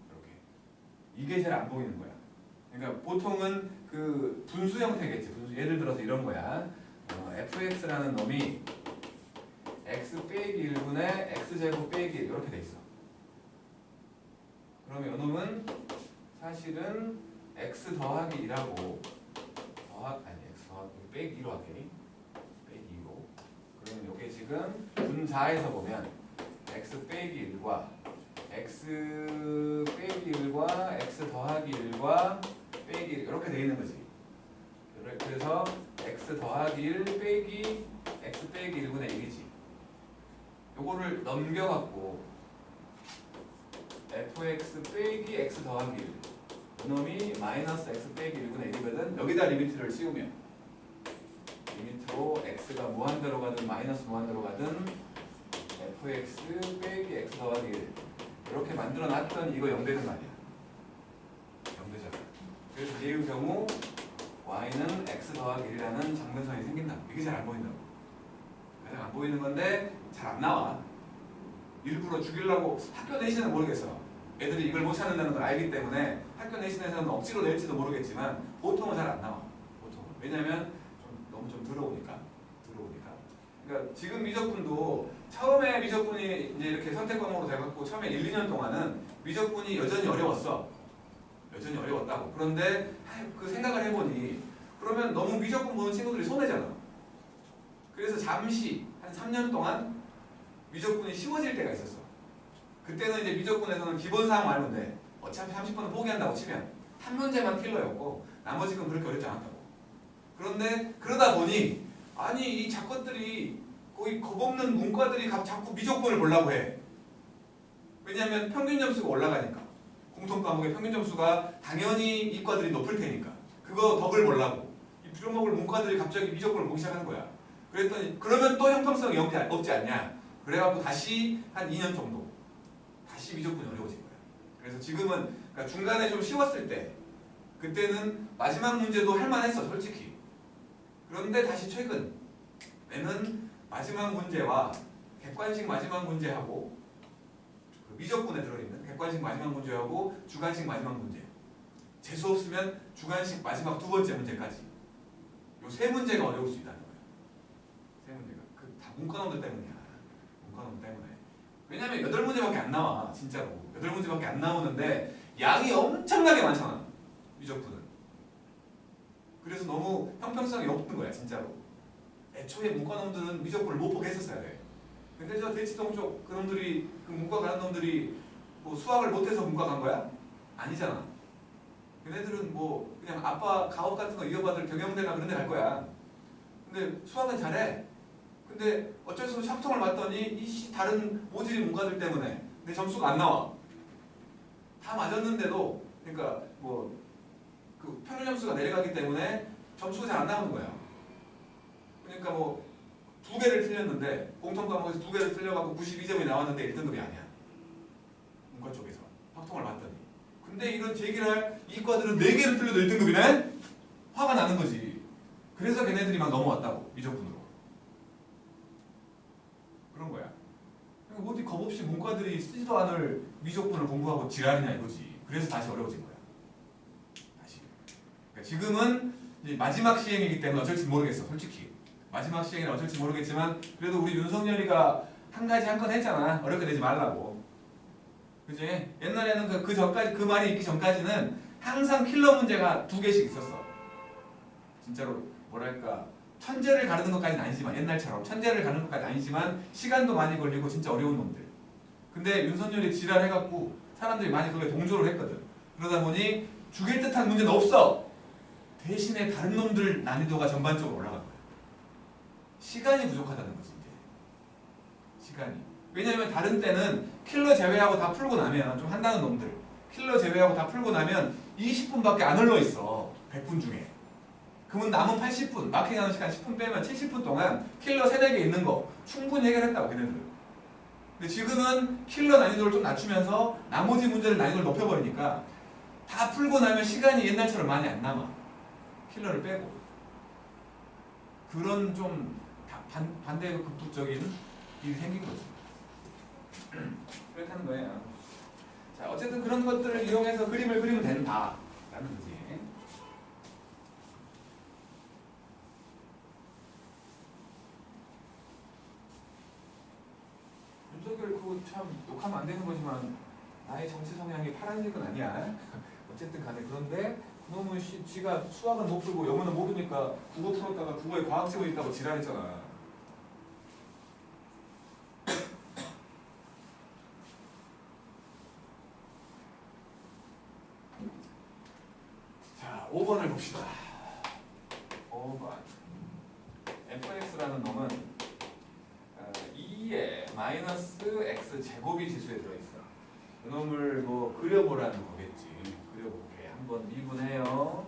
이렇게. 이게 잘 안 보이는 거야. 그러니까 보통은 그 분수 형태겠지. 분수. 예를 들어서 이런 거야. fx라는 놈이 x 빼기 1분의 x제곱 빼기 1 이렇게 돼 있어. 그러면 이 놈은 사실은 x 더하기 1하고 x 더하기 빼기 2로 할게. 빼기 2로. 그러면 이게 지금 분자에서 보면 x 빼기 1과 x 빼기 1과 x 더하기 1과 빼기 1 이렇게 돼 있는 거지. 그래서 x 더하기 1 빼기 x 빼기 1분의 1이지. 요거를 넘겨갖고 fx 빼기 x 더하기 1 이놈이 마이너스 x 빼기 1분의 1이거든. 여기다 리미트를 씌우면 리미트로 x가 무한대로 가든 마이너스 무한대로 가든 fx 빼기 x 더하기 1 이렇게 만들어 놨더니 이거 0 되는 거 아니야. 0 되잖아. 그래서 얘의 경우 y는 x 더하기 1이라는 장면선이 생긴다. 이게 잘 안 보인다고. 가장 안 보이는 건데 잘 안 나와. 일부러 죽이려고 학교 내신은 모르겠어. 애들이 이걸 못 찾는다는 걸 알기 때문에 학교 내신에서는 억지로 낼지도 모르겠지만 보통은 잘 안 나와. 보통은. 왜냐면 너무 좀 들어오니까. 그러니까 지금 미적분도 처음에 미적분이 이제 이렇게 선택 과목으로 돼갖고 처음에 1, 2년 동안은 미적분이 여전히 어려웠어. 여전히 어려웠다고. 그런데 그 생각을 해보니 그러면 너무 미적분 보는 친구들이 손해잖아. 그래서 잠시 한 3년 동안 미적분이 쉬워질 때가 있었어. 그때는 이제 미적분에서는 기본사항 알면 돼. 어차피 30분은 포기한다고 치면 한 문제만 킬러였고 나머지 건 그렇게 어렵지 않았다고. 그런데 그러다 보니 아니 이 작것들이 거의 겁없는 문과들이 자꾸 미적분을 보려고 해. 왜냐하면 평균 점수가 올라가니까. 공통 과목의 평균 점수가 당연히 이과들이 높을 테니까. 그거 덕을 보려고. 이 부정목을 문과들이 갑자기 미적분을 보기 시작하는 거야. 그랬더니 그러면 또 형평성이 없지 않냐. 그래갖고 다시 한 2년 정도 다시 미적분이 어려워진 거야. 그래서 지금은 그러니까 중간에 좀 쉬웠을 때 그때는 마지막 문제도 할만했어 솔직히. 그런데 다시 최근에는 마지막 문제와 객관식 마지막 문제하고 그 미적분에 들어있는 객관식 마지막 문제하고 주관식 마지막 문제 재수 없으면 주관식 마지막 두 번째 문제까지 요 세 문제가 어려울 수 있다는 거예요. 세 문제가 그 다 문과놈들 때문이야. 문과놈들 때문에. 왜냐면 8문제밖에 안 나와. 진짜로 8문제밖에 안 나오는데 양이 엄청나게 많잖아. 미적분은. 그래서 너무 형평성이 없는 거야 진짜로. 애초에 문과놈들은 미적분을 못 보게 했었어야 돼. 근데 저 대치동 쪽 그놈들이 그 문과 가는 놈들이 뭐 수학을 못해서 문과 간 거야? 아니잖아. 걔네들은 뭐 그냥 아빠 가업 같은 거 이어받을 경영대나 그런 데 갈 거야. 근데 수학은 잘해. 근데 어쩔 수 없이 합통을 맞더니 이 다른 모질이 문과들 때문에 내 점수가 안 나와. 다 맞았는데도 그러니까 뭐 그 평균 점수가 내려가기 때문에 점수가 잘 안 나오는 거야. 그러니까 뭐 2개를 틀렸는데 공통 과목에서 2개를 틀려갖고 92점이 나왔는데 1등급이 아니야. 문과 쪽에서 확통을 맞더니. 근데 이런 제기를 이과들은 4개를 틀려도 1등급이네? 화가 나는 거지. 그래서 걔네들이 막 넘어왔다고 미적분으로. 그런 거야. 그러니까 어디 겁없이 문과들이 쓰지도 않을 미적분을 공부하고 지랄이냐 이거지. 그래서 다시 어려워진 거야. 다시. 그러니까 지금은 이제 마지막 시행이기 때문에 어쩔지 모르겠어. 솔직히. 마지막 시행이라 어쩔지 모르겠지만 그래도 우리 윤석열이가 한 건 했잖아. 어렵게 되지 말라고. 그지? 옛날에는 그 전까지 그 말이 있기 전까지는 항상 킬러 문제가 2개씩 있었어. 진짜로 뭐랄까 천재를 가르는 것까지는 아니지만 옛날처럼 천재를 가르는 것까지는 아니지만 시간도 많이 걸리고 진짜 어려운 놈들. 근데 윤석열이 지랄해갖고 사람들이 많이 그거에 동조를 했거든. 그러다 보니 죽일 듯한 문제는 없어. 대신에 다른 놈들 난이도가 전반적으로 올라간 거야. 시간이 부족하다는 거지 이제. 시간이. 왜냐면 다른 때는 킬러 제외하고 다 풀고 나면 좀 한다는 놈들 킬러 제외하고 다 풀고 나면 20분밖에 안 흘러있어. 100분 중에. 그러면 남은 80분 마킹하는 시간 10분 빼면 70분 동안 킬러 3-4개 있는 거 충분히 해결했다고 걔네들은. 근데 지금은 킬러 난이도를 좀 낮추면서 나머지 문제를 난이도를 높여버리니까 다 풀고 나면 시간이 옛날처럼 많이 안 남아. 킬러를 빼고. 그런 좀 반대 극복적인 일이 생긴 거지. 그렇다는 거예요. 자, 어쨌든 그런 것들을 이용해서 그림을 그리면 된다. 라는 거지. 윤석열 그거 참 욕하면 안 되는 거지만 나의 정치 성향이 파란색은 아니야. 어쨌든 간에 그런데 그놈은 지가 수학은 못 풀고 영어는 모르니까 국어 풀었다가 국어에 과학 지문 있다고 지랄했잖아. 자, 5번을 봅시다. 5번. fx라는 놈은 2의 마이너스 x 제곱이 지수에 들어있어. 그놈을 뭐 그려보라는 거겠지. 그려볼게. 한번 미분해요.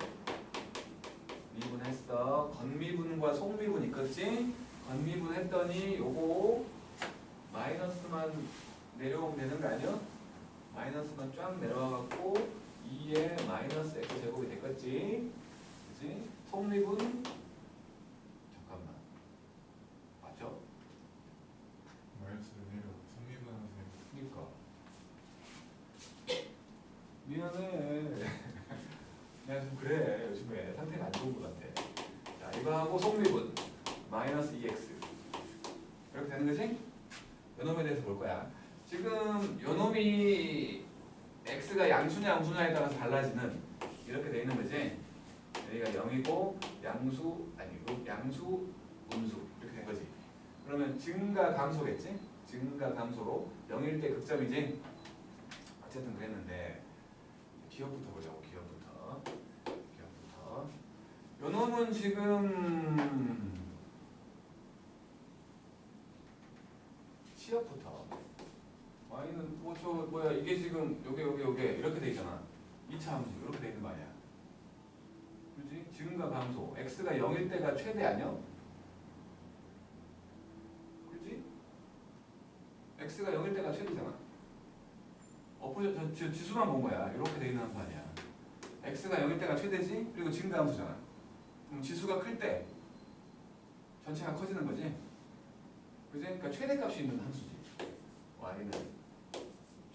미분했어. 건미분과 속미분 있겠지? 건미분 했더니 요거 마이너스만 내려오면 되는 거 아니야? 마이너스만 쫙 내려와갖고 2의 마이너스 x 제곱이 됐겠지? 그치? 속미분 잠깐만 맞죠? 마이너스를 내려 성미분하는 그니까 미안해 내가 좀 그래 요즘에 상태가 안 좋은 것 같아. 자 이거하고 속미분 마이너스 2x 이렇게 되는 거지? 요놈에 대해서 볼 거야. 지금 요놈이 x가 양수냐 음수냐에 따라서 달라지는 이렇게 돼 있는 거지. 여기가 0이고 양수 아니고 양수 음수 이렇게 된 거지. 그러면 증가 감소겠지? 증가 감소로 0일 때 극점이지. 어쨌든 그랬는데 기억부터 보자고. 기억부터 요놈은 지금 시합부터 y는 뭐 저 뭐야 이게 지금 요게 이렇게 돼 있잖아. 2차 함수 이렇게 돼 있는 거 아니야. 그지? 증가 감소 x가 0일 때가 최대 아니야? 그지? x가 0일 때가 최대잖아. 저 지수만 본 거야. 이렇게 돼 있는 함수 아니야. x가 0일 때가 최대지. 그리고 증가 함수잖아. 그럼 지수가 클 때 전체가 커지는 거지. 그지? 그러니까 최대값이 있는 함수지. y는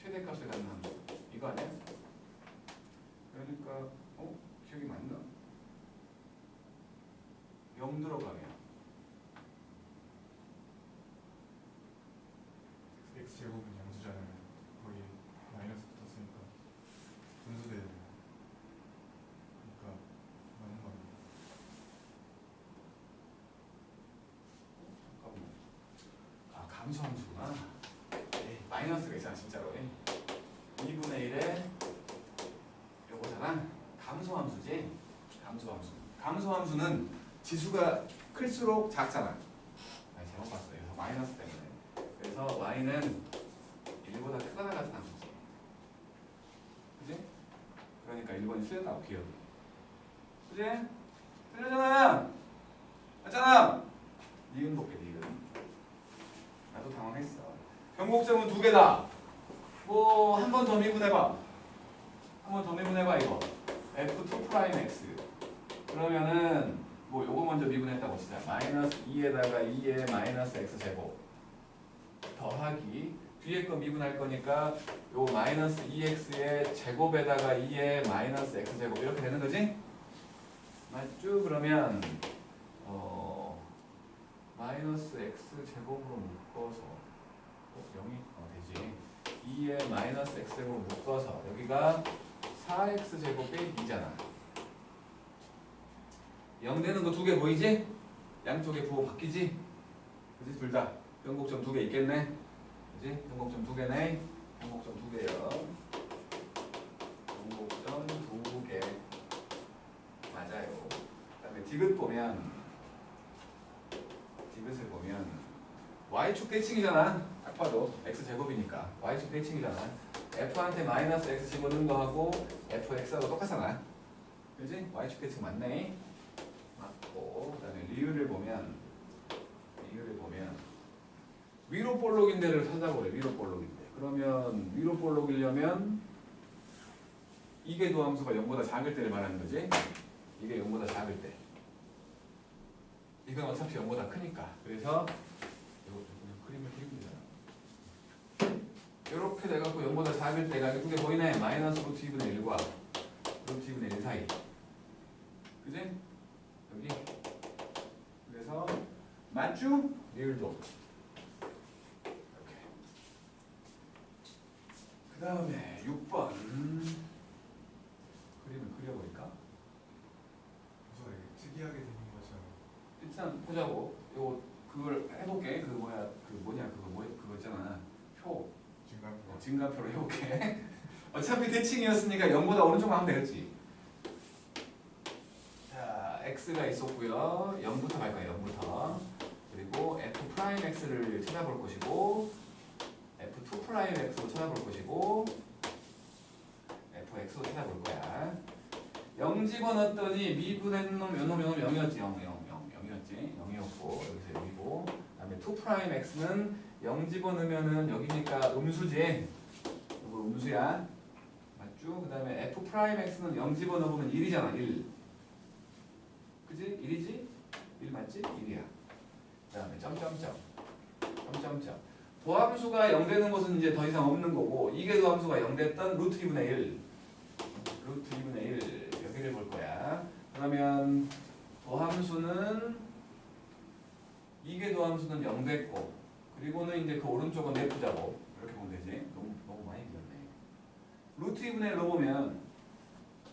최대값을 갖는 함수. 이거 아니야? 그러니까 기억이 맞나? 0 들어가면 x 제곱은 양수잖아요. 거기 마이너스 붙었으니까 분수돼야 돼요. 그러니까 맞는 거 아니에요? 잠깐만. 아 감소함수구나. 마이너스가 있잖아 진짜로. 2분의 1에 요거잖아. 감소함수지. 감소함수는 지수가 클수록 작잖아. 아니 잘못 봤어요. 마이너스 때문에. 그래서 y는 1보다 크거나 같은 함수지. 그지? 그러니까 1번이 틀렸다고 기억이. 그지? 틀렸잖아. 맞잖아. 니은 볼게 니은. 나도 당황했어. 변곡점은 두 개다. 뭐 한 번 더 미분해봐. 한 번 더 미분해봐 이거. f2'x. 그러면은 뭐 요거 먼저 미분했다고 치자. 마이너스 2에다가 2의 마이너스 x 제곱 더하기 뒤에 거 미분할 거니까 요 마이너스 2x의 제곱에다가 2의 마이너스 x 제곱 이렇게 되는 거지? 맞죠? 그러면 마이너스 x 제곱으로 묶어서 0이 되지. 2의 마이너스 x 제곱으로 묶어서 여기가 4x 제곱이 2잖아. 0 되는 거 두 개 보이지? 양쪽에 부호 바뀌지? 그지? 둘 다 변곡점 두 개 있겠네? 그지? 변곡점 두 개네? 변곡점 두 개요. 변곡점 두 개. 맞아요. 그 다음에 디귿 보면 디귿을 보면 y축 대칭이잖아. 딱 봐도 x제곱이니까 y축 대칭이잖아. f한테 마이너스 x 집어넣은 거하고 fx하고 똑같잖아. 그지? y축 대칭 맞네. 맞고 그 다음에 리을을 보면 위로 볼록인데를 찾아보래. 위로 볼록인데. 그러면 위로 볼록이려면 이게 도함수가 0보다 작을 때를 말하는 거지. 이게 0보다 작을 때. 이건 어차피 0보다 크니까. 그래서 이거 그림을 그리면 되잖아. 이렇게 돼갖고 0보다 작을 때가 두 개 보이네. 마이너스 루트 2분의 1과 루트 2분의 1 사이. 그지? 여기. 그래서 맞죠? 리을도. 이렇게. 그 다음에 6번. 분할표로 해볼게. 어차피 대칭이었으니까 0보다 오른쪽만 하면 되겠지. 자, x가 있었고요. 0부터 갈 거예요. 0부터. 그리고 f 프라임 x를 찾아볼 것이고 f2 프라임 x로 찾아볼 것이고 fx로 찾아볼 거야. 0 집어넣었더니 미분했는 놈, 요놈 0이었지. 0이었지. 0이었고 여기서 0이고 그다음에 2 프라임 x는 0 집어넣으면은 여기니까 음수지. 이거 음수야. 맞죠? 그다음에 f 프라임 x는 0 집어넣으면 1이잖아. 1. 그지? 1이지? 1 맞지? 1이야. 그다음에 점점점. 도함수가 0 되는 것은 이제 더 이상 없는 거고 이게 도함수가 0 됐던 루트 2분의 1. 루트 2분의 1 여기를 볼 거야. 그러면 도함수는 이게 도함수는 0 됐고 그리고는 이제 그 오른쪽은 F자고 이렇게 보면 되지. 너무 많이 그렸네. 루트 2분의 1로 보면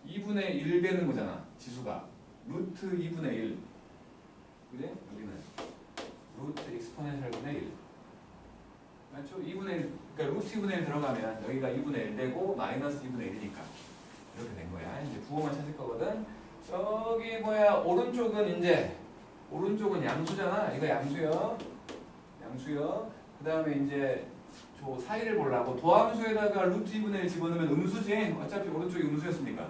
2분의 1 되는 거잖아. 지수가 루트 2분의 1. 그래? 여기는 루트 익스포넨셜 분의 1. 맞죠? 2분의 1, 그러니까 루트 2분의 1 들어가면 여기가 2분의 1 되고 마이너스 2분의 1이니까 이렇게 된 거야. 이제 부호만 찾을 거거든. 저기 뭐야 오른쪽은 이제 오른쪽은 양수잖아. 이거 양수요. 그 다음에 이제 저 사이를 보려고 도함수에다가 루트 2분의 1 집어넣으면 음수지. 어차피 오른쪽이 음수였으니까.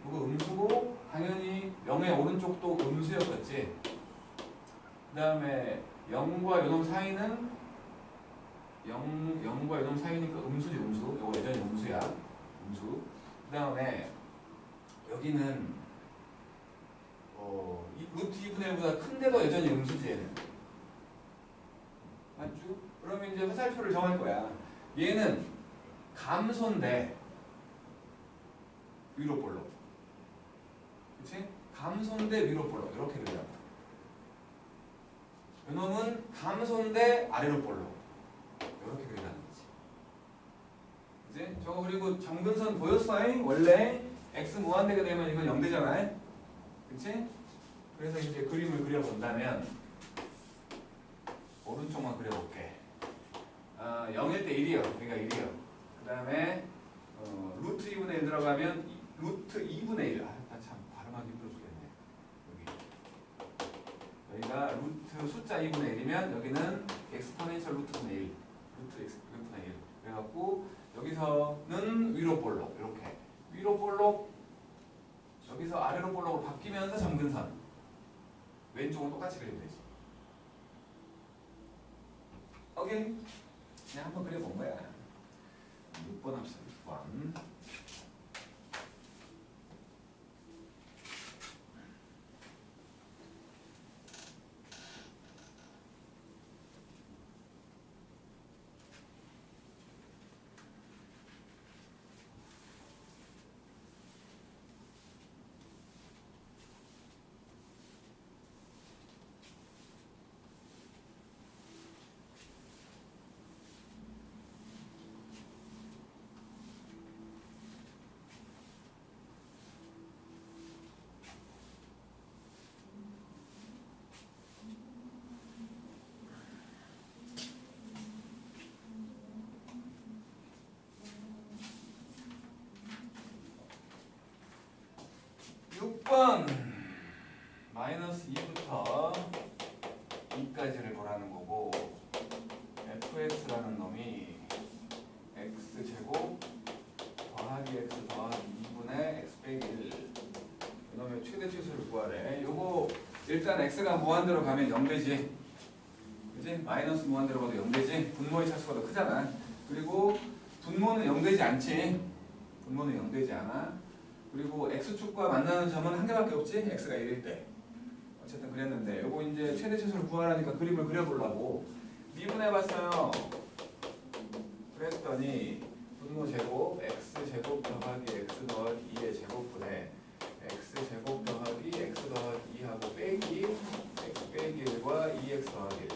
이거 음수고 당연히 0의 오른쪽도 음수였겠지. 그 다음에 0과 요놈 사이는 0과 요놈 사이니까 음수지. 이거 여전히 음수야. 음수. 그 다음에 여기는 이 루트 2분의 1보다 큰데도 여전히 음수지. 얘는. 맞죠? 그러면 이제 화살표를 정할 거야. 얘는 감소인데 위로 볼록. 그치? 감소인데 위로 볼록. 이렇게 그려. 요놈은 감소인데 아래로 볼록. 이렇게 그리라는 거지. 그치? 저거 그리고 점근선 보였어? 원래 x 무한대가 되면 이건 0 되잖아. 그치? 그래서 이제 그림을 그려본다면 오른쪽만 그려볼게. 0일 때 1이요. 그러니까 1이요. 그 다음에 루트 2분의 1 들어가면 루트 2분의 1. 참 발음하기 힘들어 죽겠네. 여기가 루트 숫자 2분의 1이면 여기는 엑스포넨셜 루트분의 1. 루트 x분의 1. 그래갖고 여기서는 위로 볼록. 이렇게. 위로 볼록. 여기서 아래로 볼록으로 바뀌면서 점근선. 왼쪽은 똑같이 그리면 되지. 오케이? 그냥 한번 그려본 거야. 6번 합시다. 6번. 마이너스 2부터 2까지를 보라는 거고 fx라는 놈이 x제곱 더하기 x 더하기 2분의 x 빼기 1 이놈의 최대 치수를 구하래. 요거 일단 x가 무한대로 가면 0 되지. 그지? 마이너스 무한대로 가도 0 되지. 분모의 차수가 더 크잖아. 그리고 분모는 0 되지 않지. 분모는 0 되지 않아. 그리고 x축과 만나는 점은 한 개밖에 없지? x가 1일 때. 어쨌든 그랬는데 요거 이제 최대 치수를 구하라니까 그림을 그려보려고 미분해봤어요. 그랬더니 분모 제곱 x제곱 더하기 x 더하기 2의 제곱분에 x제곱 더하기 x 더하기 2하고 빼기 x 빼기 1과 2x 더하기 1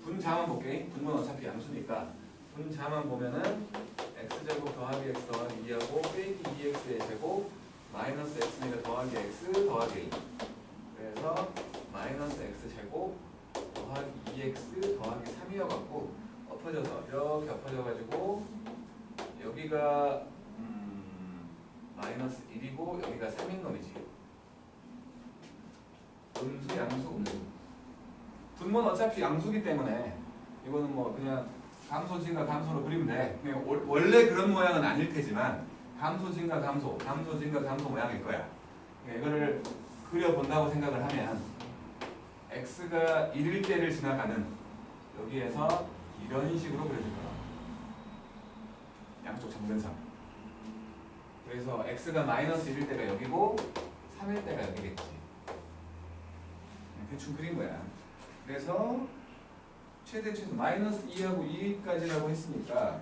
분자만 볼게. 분모는 어차피 양수니까 분자만 보면은 x제곱 더하기 x 더하기 2하고 빼기 2x의 제곱 마이너스 x니까 더하기 x 더하기 1 그래서 마이너스 x제곱 더하기 2x 더하기 3이어갖고 엎어져서 이렇게 엎어져가지고 여기가 마이너스 1이고 여기가 3인 놈이지. 음수, 양수, 음수. 분모는 어차피 양수기 때문에 이거는 뭐 그냥 감소진과 감소로 그리면 돼. 그냥 원래 그런 모양은 아닐 테지만 감소진과 감소, 감소진과 감소 모양일 거야. 이거를 그려본다고 생각을 하면 x가 1일 때를 지나가는 여기에서 이런 식으로 그려질 거야. 양쪽 점근상. 그래서 x가 마이너스 1일 때가 여기고 3일 때가 여기겠지. 대충 그린 거야. 그래서 최대 최소 마이너스 2하고 2까지라고 했으니까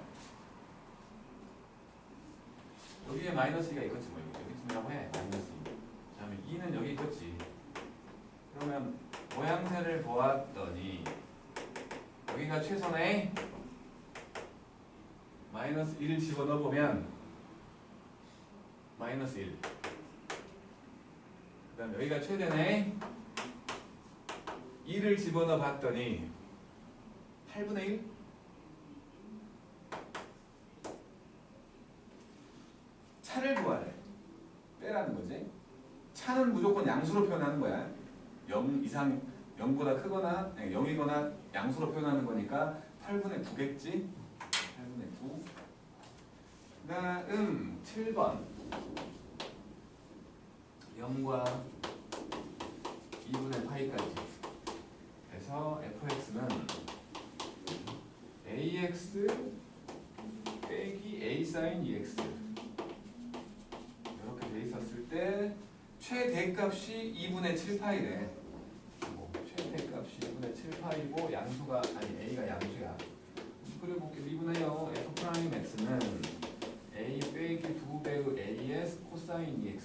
여기에 마이너스 2가 있겠지 뭐. 여기쯤이라고 해. 마이너스 2. 그 다음에 2는 여기 있겠지. 그러면 모양새를 보았더니 여기가 최선의 마이너스 1을 집어넣어보면 마이너스 1. 그 다음에 여기가 최대네 2를 집어넣어 봤더니 8분의 1? 차를 구하래. 빼라는 거지. 차는 무조건 양수로 표현하는 거야. 0 이상 0보다 크거나 0이거나 양수로 표현하는 거니까 8분의 9겠지. 8분의 9. 그 다음 7번 0과 2분의 파이까지. 그래서 fx는 ax 빼기 a sin 2x 이렇게 돼 있었을 때 최대값이 2분의 7파이래. 최대값이 2분의 7파이고 양수가 아니 a가 양수야. 그려볼게요. 2분의 0 f 프라임 x는 a 빼기 2배의 as 코사인 2x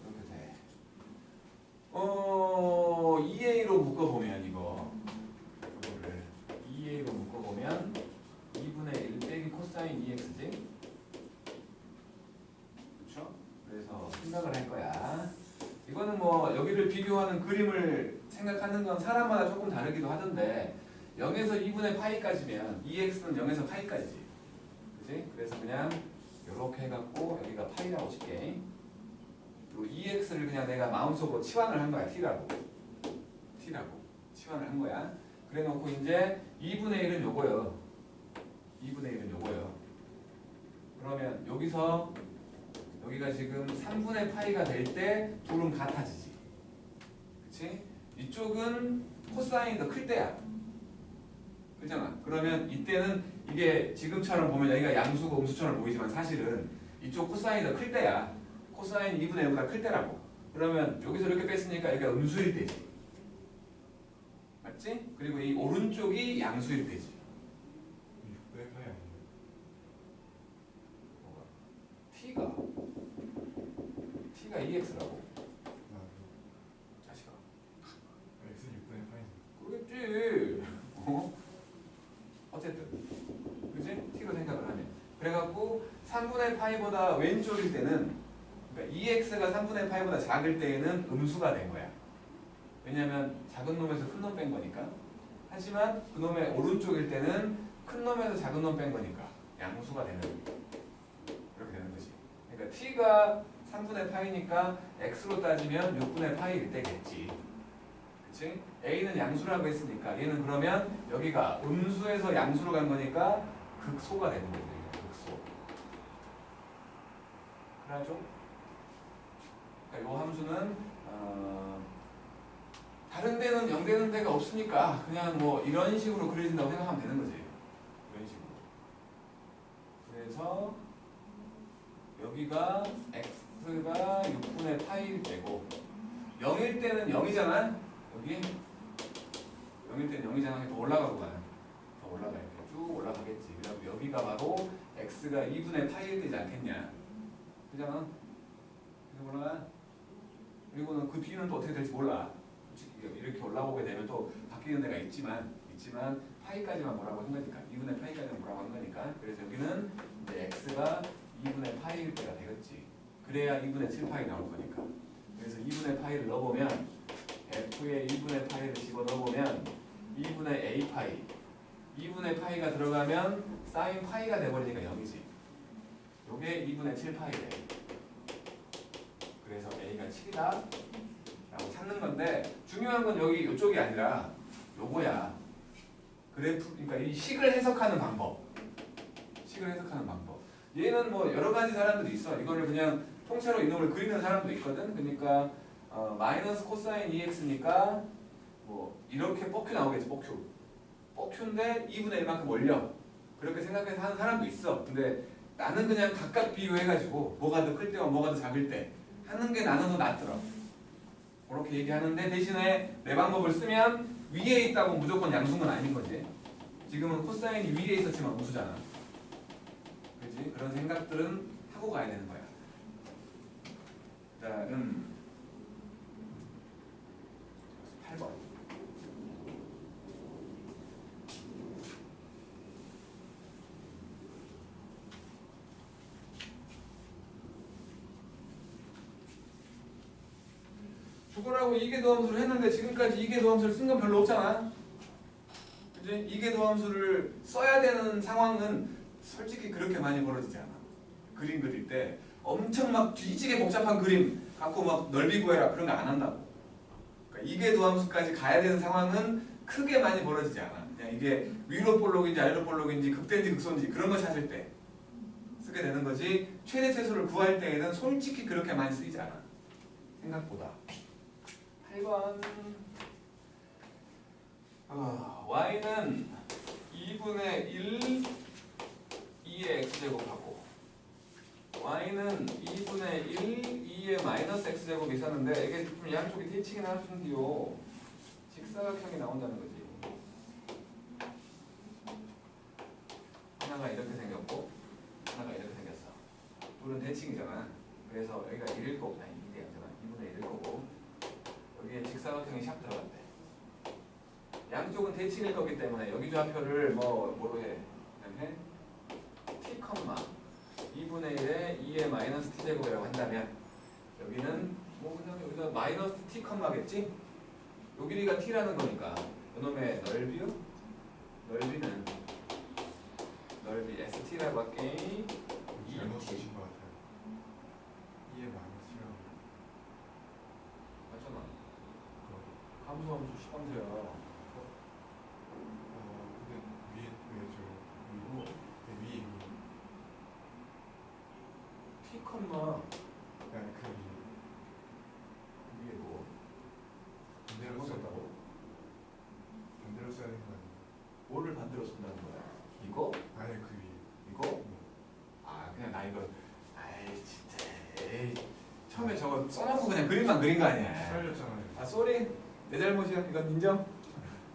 이렇게 돼. 2a로 묶어보면 이거를 2a로 묶어보면 2분의 1 빼기 코사인 2x지. 그렇죠? 그래서 생각을 할 거야. 이거는 뭐 여기를 비교하는 그림을 생각하는 건 사람마다 조금 다르기도 하던데 0에서 2분의 파이까지면 2x는 0에서 파이까지지. 그치? 그래서 그냥 이렇게 해갖고 여기가 파이라고 칠게. 그리고 2x를 그냥 내가 마음속으로 치환을 한 거야. t라고 치환을 한 거야. 그래 놓고 이제 2분의 1은 요거요. 2분의 1은 요거요. 그러면 여기서 여기가 지금 3분의 파이가 될 때 둘은 같아지지. 그치? 이쪽은 코사인이 더 클 때야. 그렇잖아. 그러면 이때는 이게 지금처럼 보면 여기가 양수고 음수처럼 보이지만 사실은 이쪽 코사인이 더 클 때야. 코사인 2분의 1보다 클 때라고. 그러면 여기서 이렇게 뺐으니까 여기가 음수일 때지. 맞지? 그리고 이 오른쪽이 양수일 때지. 6분의 파이 아니에요? t가 2x라고. 자식아. x는 6분의 파이. 그러겠지. 어쨌든 그지? t로 생각을 하면 그래갖고 3분의 파이보다 왼쪽일 때는 그러니까 2x가 3분의 파이보다 작을 때에는 음수가 된 거야. 왜냐면 작은 놈에서 큰 놈 뺀 거니까. 하지만 그 놈의 오른쪽일 때는 큰 놈에서 작은 놈 뺀 거니까 양수가 되는 이렇게 되는 거지. 그러니까 t가 3분의 파이니까 x로 따지면 6분의 파이일 때겠지. 그치? a는 양수라고 했으니까 얘는 그러면 여기가 음수에서 양수로 간 거니까 극소가 되는 거지. 극소. 그래죠? 그러니까 이 함수는 다른 데는 0 되는 데가 없으니까 그냥 뭐 이런 식으로 그려진다고 생각하면 되는 거지. 이런 식으로. 그래서 여기가 x가 6분의 파이일 때고 0일 때는 0이잖아. 여기 0일 때는 0이잖아. 더 올라가고 가요. 더 올라가 이렇게 쭉 올라가겠지. 그리고 여기가 바로 x가 2분의 파이일 때지 않겠냐. 그잖아. 그래서 올라가. 그리고는 그 뒤는 또 어떻게 될지 몰라. 이렇게 올라오게 되면 또 바뀌는 데가 있지만 파이까지만 뭐라고 한 거니까 2분의 파이까지만 뭐라고 한 거니까. 그래서 여기는 이제 x가 2분의 파이일 때가 되겠지. 그래야 2분의 7파이 나올 거니까. 그래서 2분의 파이를 넣어보면 f에 2분의 파이를 집어넣어보면 2분의 a파이 2분의 파이가 들어가면 사인 파이가 돼버리니까 0이지. 요게 2분의 7 파이래. 그래서 A가 7이다 라고 찾는 건데 중요한 건 여기 이쪽이 아니라 요거야. 그래프, 그러니까 이 식을 해석하는 방법. 식을 해석하는 방법. 얘는 뭐 여러 가지 사람들이 있어. 이거를 그냥 통째로 이놈을 그리는 사람도 있거든. 그러니까 마이너스 코사인 2x니까 뭐 이렇게 뻑큐 나오겠지. 뻑큐인데 2분의 1만큼 올려. 그렇게 생각해서 하는 사람도 있어. 근데 나는 그냥 각각 비교해가지고 뭐가 더 클 때와 뭐가 더 작을 때 하는 게 나는 더 낫더라고. 그렇게 얘기하는데 대신에 내 방법을 쓰면 위에 있다고 무조건 양수는 아닌 거지. 지금은 코사인이 위에 있었지만 우수잖아. 그지? 그런 생각들은 하고 가야 되는 거야. 다음 8번. 죽으라고 이계도함수를 했는데 지금까지 이계도함수를 쓴 건 별로 없잖아. 그지? 이계도함수를 써야 되는 상황은 솔직히 그렇게 많이 벌어지지 않아. 그림 그릴 때 엄청 막 뒤지게 복잡한 그림 갖고 막 넓이 구해라 그런 거 안 한다고. 그러니까 이계도함수까지 가야 되는 상황은 크게 많이 벌어지지 않아. 그냥 이게 위로 볼록인지 아래로 볼록인지 극대인지 극소인지 그런 거 찾을 때 쓰게 되는 거지. 최대 최소를 구할 때에는 솔직히 그렇게 많이 쓰이지 않아. 생각보다. 8번 y는 2분의 1 2의 x제곱하고 y는 2분의 1 2의 마이너스 x제곱이 있었는데 이게 좀 양쪽이 대칭이 나왔는데요. 직사각형이 나온다는 거지. 하나가 이렇게 생겼고 하나가 이렇게 생겼어. 둘은 대칭이잖아. 그래서 여기가 1일 거고 아니 2분의 1일 거고 여기에 직사각형이 샵 들어갔대. 양쪽은 대칭일 거기 때문에 여기 좌표를 뭐로 해? 그다음에 t, 2분의 1에 2의 마이너스 t제곱이라고 한다면 여기는 뭐 그냥 여기다 마이너스 t, 겠지? 요 길이가 t라는 거니까 이놈의 넓이는 넓이 st라고 할게. 잘못 쓰신 것 같아요. 2의 마이너스라고. 맞잖아. 함수 시방서야. 근데 위에 왜죠? 위고 위에 t, 그다음에 그 위에 뭐 반대로 잘못 써야 썼다고? 반대로 써야 되는 거 아니에요? 뭐를 반대로 쓴다는 거야? 이거? 아니 그 위에. 이거? 아 그냥 나 이거 아이 진짜 에이 처음에 저거 써놓고 그냥 그림만 그린 거 아니야. 헷갈렸잖아요. 아 쏘리 내 잘못이야. 이건 인정?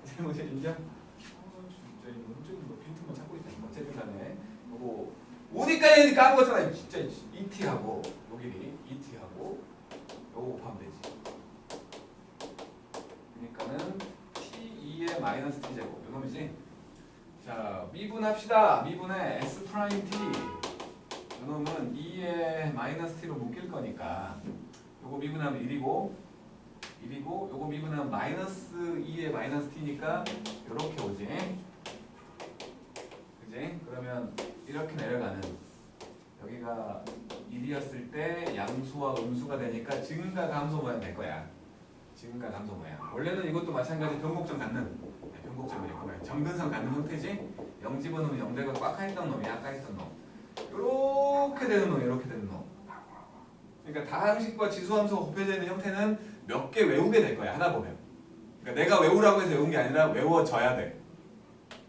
내 잘못이야 인정? 진짜 이 문제는 뭐 빈틈만 찾고 있다. 어쨌든 간에 요거 어디까지 까먹었잖아. 진짜 ET하고 요 길이 ET하고 요거 곱하면 되지. 그러니까는 T2의 마이너스 T제곱 요 놈이지. 자 미분합시다. 미분의 S 프라임 T 요놈은 2의 마이너스 T로 묶일 거니까 요거 미분하면 1이고 요거 미분하면 마이너스 2의 마이너스 T니까 요렇게 오지. 그지? 그러면 이렇게 내려가는 여기가 1이었을 때 양수와 음수가 되니까 증가 감소 모양 될 거야. 증가 감소 모양. 원래는 이것도 마찬가지 변곡점 갖는 변곡점이니까 점근선 갖는 형태지. 0 집어넣으면 0대가 꽉 했던 놈이 아까 했던 놈. 요렇게 되는 놈, 이렇게 되는 놈. 그러니까 다항식과 지수함수가 곱해져 있는 형태는 몇 개 외우게 될 거야. 하다 보면. 그러니까 내가 외우라고 해서 외운 게 아니라 외워져야 돼.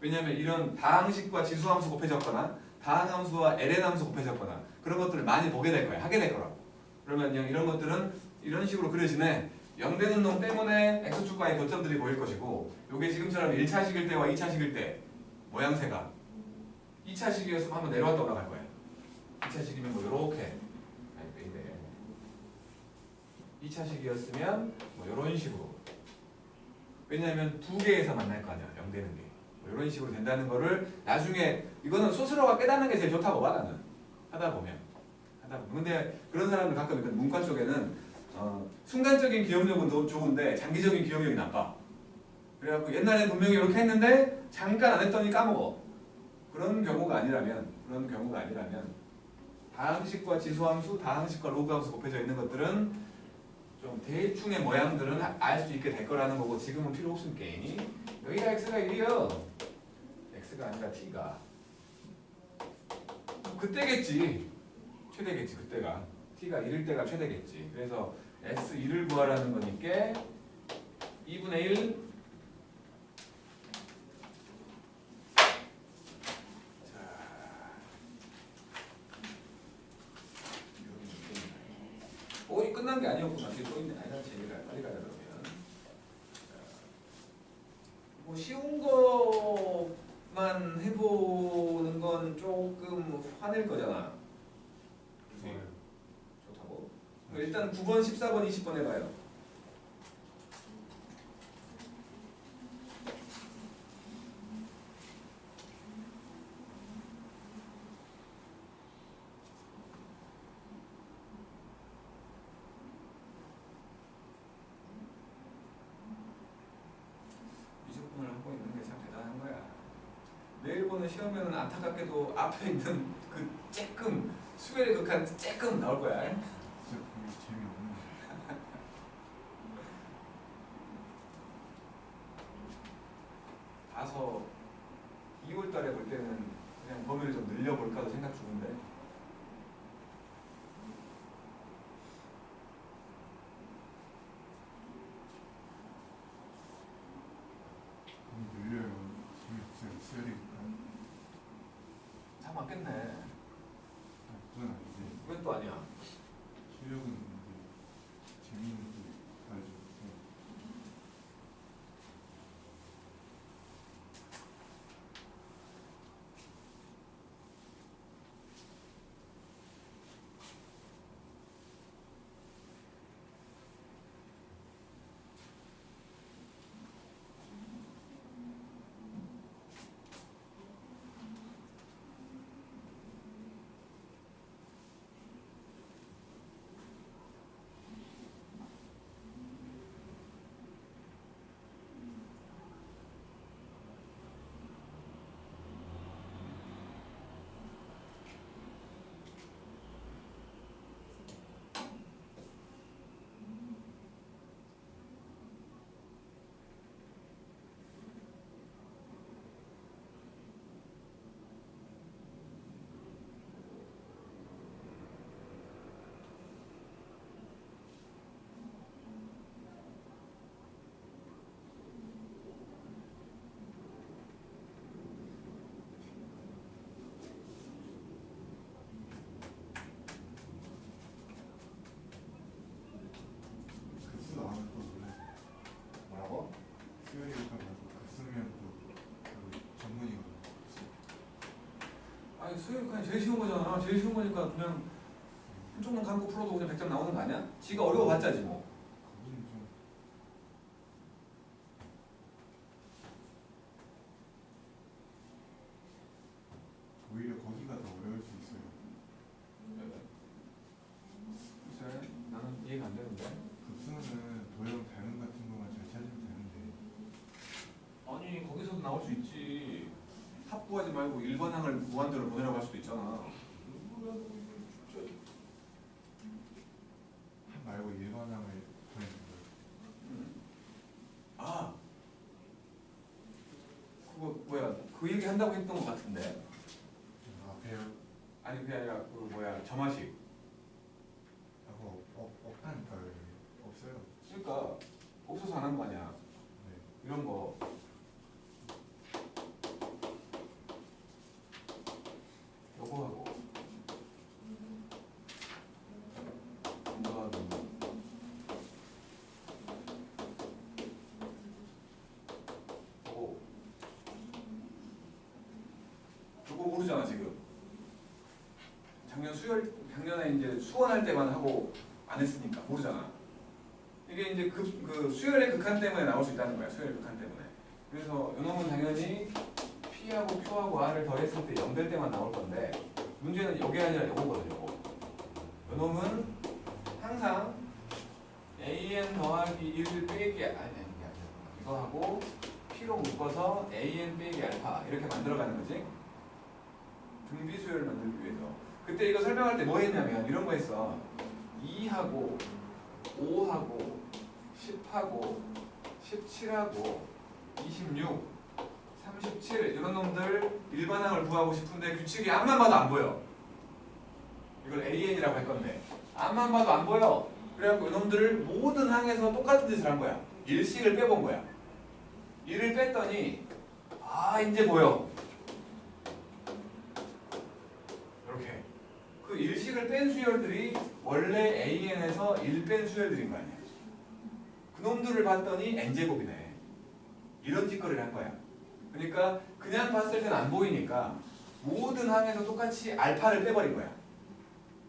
왜냐하면 이런 다항식과 지수함수 곱해졌거나 다항함수와 ln함수 곱해졌거나 그런 것들을 많이 보게 될 거야. 하게 될 거라고. 그러면 이런 것들은 이런 식으로 그려지네. 0 되는 놈 때문에 x축과의 교점들이 보일 것이고 요게 지금처럼 1차식일 때와 2차식일 때 모양새가 2차식이었으면 한번 내려왔다 올라갈 거야. 2차식이면 뭐 요렇게 2차식이었으면 뭐 요런 식으로. 왜냐하면 두 개에서 만날 거 아니야. 0 되는 게. 뭐 이런 식으로 된다는 거를 나중에 이거는 스스로가 깨닫는 게 제일 좋다고 봐 나는. 하다 보면. 근데 그런 사람들 가끔 있거든. 문과 쪽에는 순간적인 기억력은 좋은데 장기적인 기억력이 나빠. 그래갖고 옛날에 분명히 이렇게 했는데 잠깐 안 했더니 까먹어. 그런 경우가 아니라면 다항식과 지수함수, 다항식과 로그함수 곱해져 있는 것들은 좀 대충의 모양들은 알 수 있게 될 거라는 거고 지금은 필요 없으니까 여기가 x가 1이요. x가 아니라 t가 그때겠지. 최대겠지 그때가. t가 1일 때가 최대겠지. 그래서 s1을 구하라는 거니까 2분의 1 이 끝난 게 아니었구나. 뒤에 또 있네. 아니, 다시 빨리 가자 그러면. 뭐 쉬운 것만 해보는 건 조금 화낼 거잖아. 그치? 좋다고. 일단 9번, 14번, 20번 해봐요. 내일 보는 시험에는 안타깝게도 앞에 있는 그 쬐끔 수열의 극한 쬐끔 나올 거야. 진짜 그게 재미없는. 봐서 2월 달에 볼 때는 그냥 범위를 좀 늘려볼까도 생각 중인데. 늘려요. 재미없어요. 수열이 다 맞겠네. 그건 아닌데. 왜 또 아니야? 수력은 이제 재미있는 게 알죠. 급수도 안 하면 또 몰라요. 뭐라고? 수열이 일단 말고 급수면 또 전문이거든요. 아니 수열 그냥 제일 쉬운 거잖아. 제일 쉬운 거니까 그냥 한쪽만 감고 풀어도 그냥 100점 나오는 거 아니야? 지가 어려워봤자지 뭐. 거기는 좀 오히려 거기가 더 어려울 수 있어요. 글쎄 나는 이해가 안 되는데. 급수는 도형 다른 같은 것만 잘 찾으면 되는데 아니 거기서도 나올 수 있지. 합구하지 말고 일반항을 무한대로 보내라고 할 수도 있잖아. 말고 일반항을 보내는 거예요. 아 그거 뭐야 그 얘기 한다고 했던 것 같은데. 앞에요. 아니 그게 아니라 그 뭐야 점화식. 하고 없다니까요. 없어요. 그러니까 없어서 안 한 거 아니야. 네. 이런 거. 요거 하고 이거 하고 요거 모르잖아 지금. 작년에 이제 수원할 때만 하고 안 했으니까 모르잖아. 이게 이제 그 수열의 극한 때문에 나올 수 있다는 거야. 수열의 극한 때문에. 그래서 요놈은 당연히 P하고 Q하고 R을 더했을 때 0 될 때만 나올 건데 문제는 요게 아니라 요거거든요. 요거. 요놈은 항상 AN 더하기 1 빼기 아니 이거 하고 묶어서 AN 빼기 알파 이렇게 만들어가는 거지. 등비수열을 만들기 위해서. 그때 이거 설명할 때 뭐 했냐면 이런 거 했어. 2하고 5하고 10하고 17하고 26 37 이런 놈들 일반항을 구하고 싶은데 규칙이 앞만 봐도 안 보여. 이걸 AN이라고 할 건데 앞만 봐도 안 보여. 그래갖고 이놈들을 모든 항에서 똑같은 짓을 한 거야. 일식을 빼본 거야. 일을 뺐더니 아 이제 보여. 이렇게 그 일식을 뺀 수열들이 원래 AN에서 1 뺀 수열들인 거 아니야. 그놈들을 봤더니 N제곱이네. 이런 짓거리를 한 거야. 그러니까 그냥 봤을 땐 안 보이니까 모든 항에서 똑같이 알파를 빼버린 거야.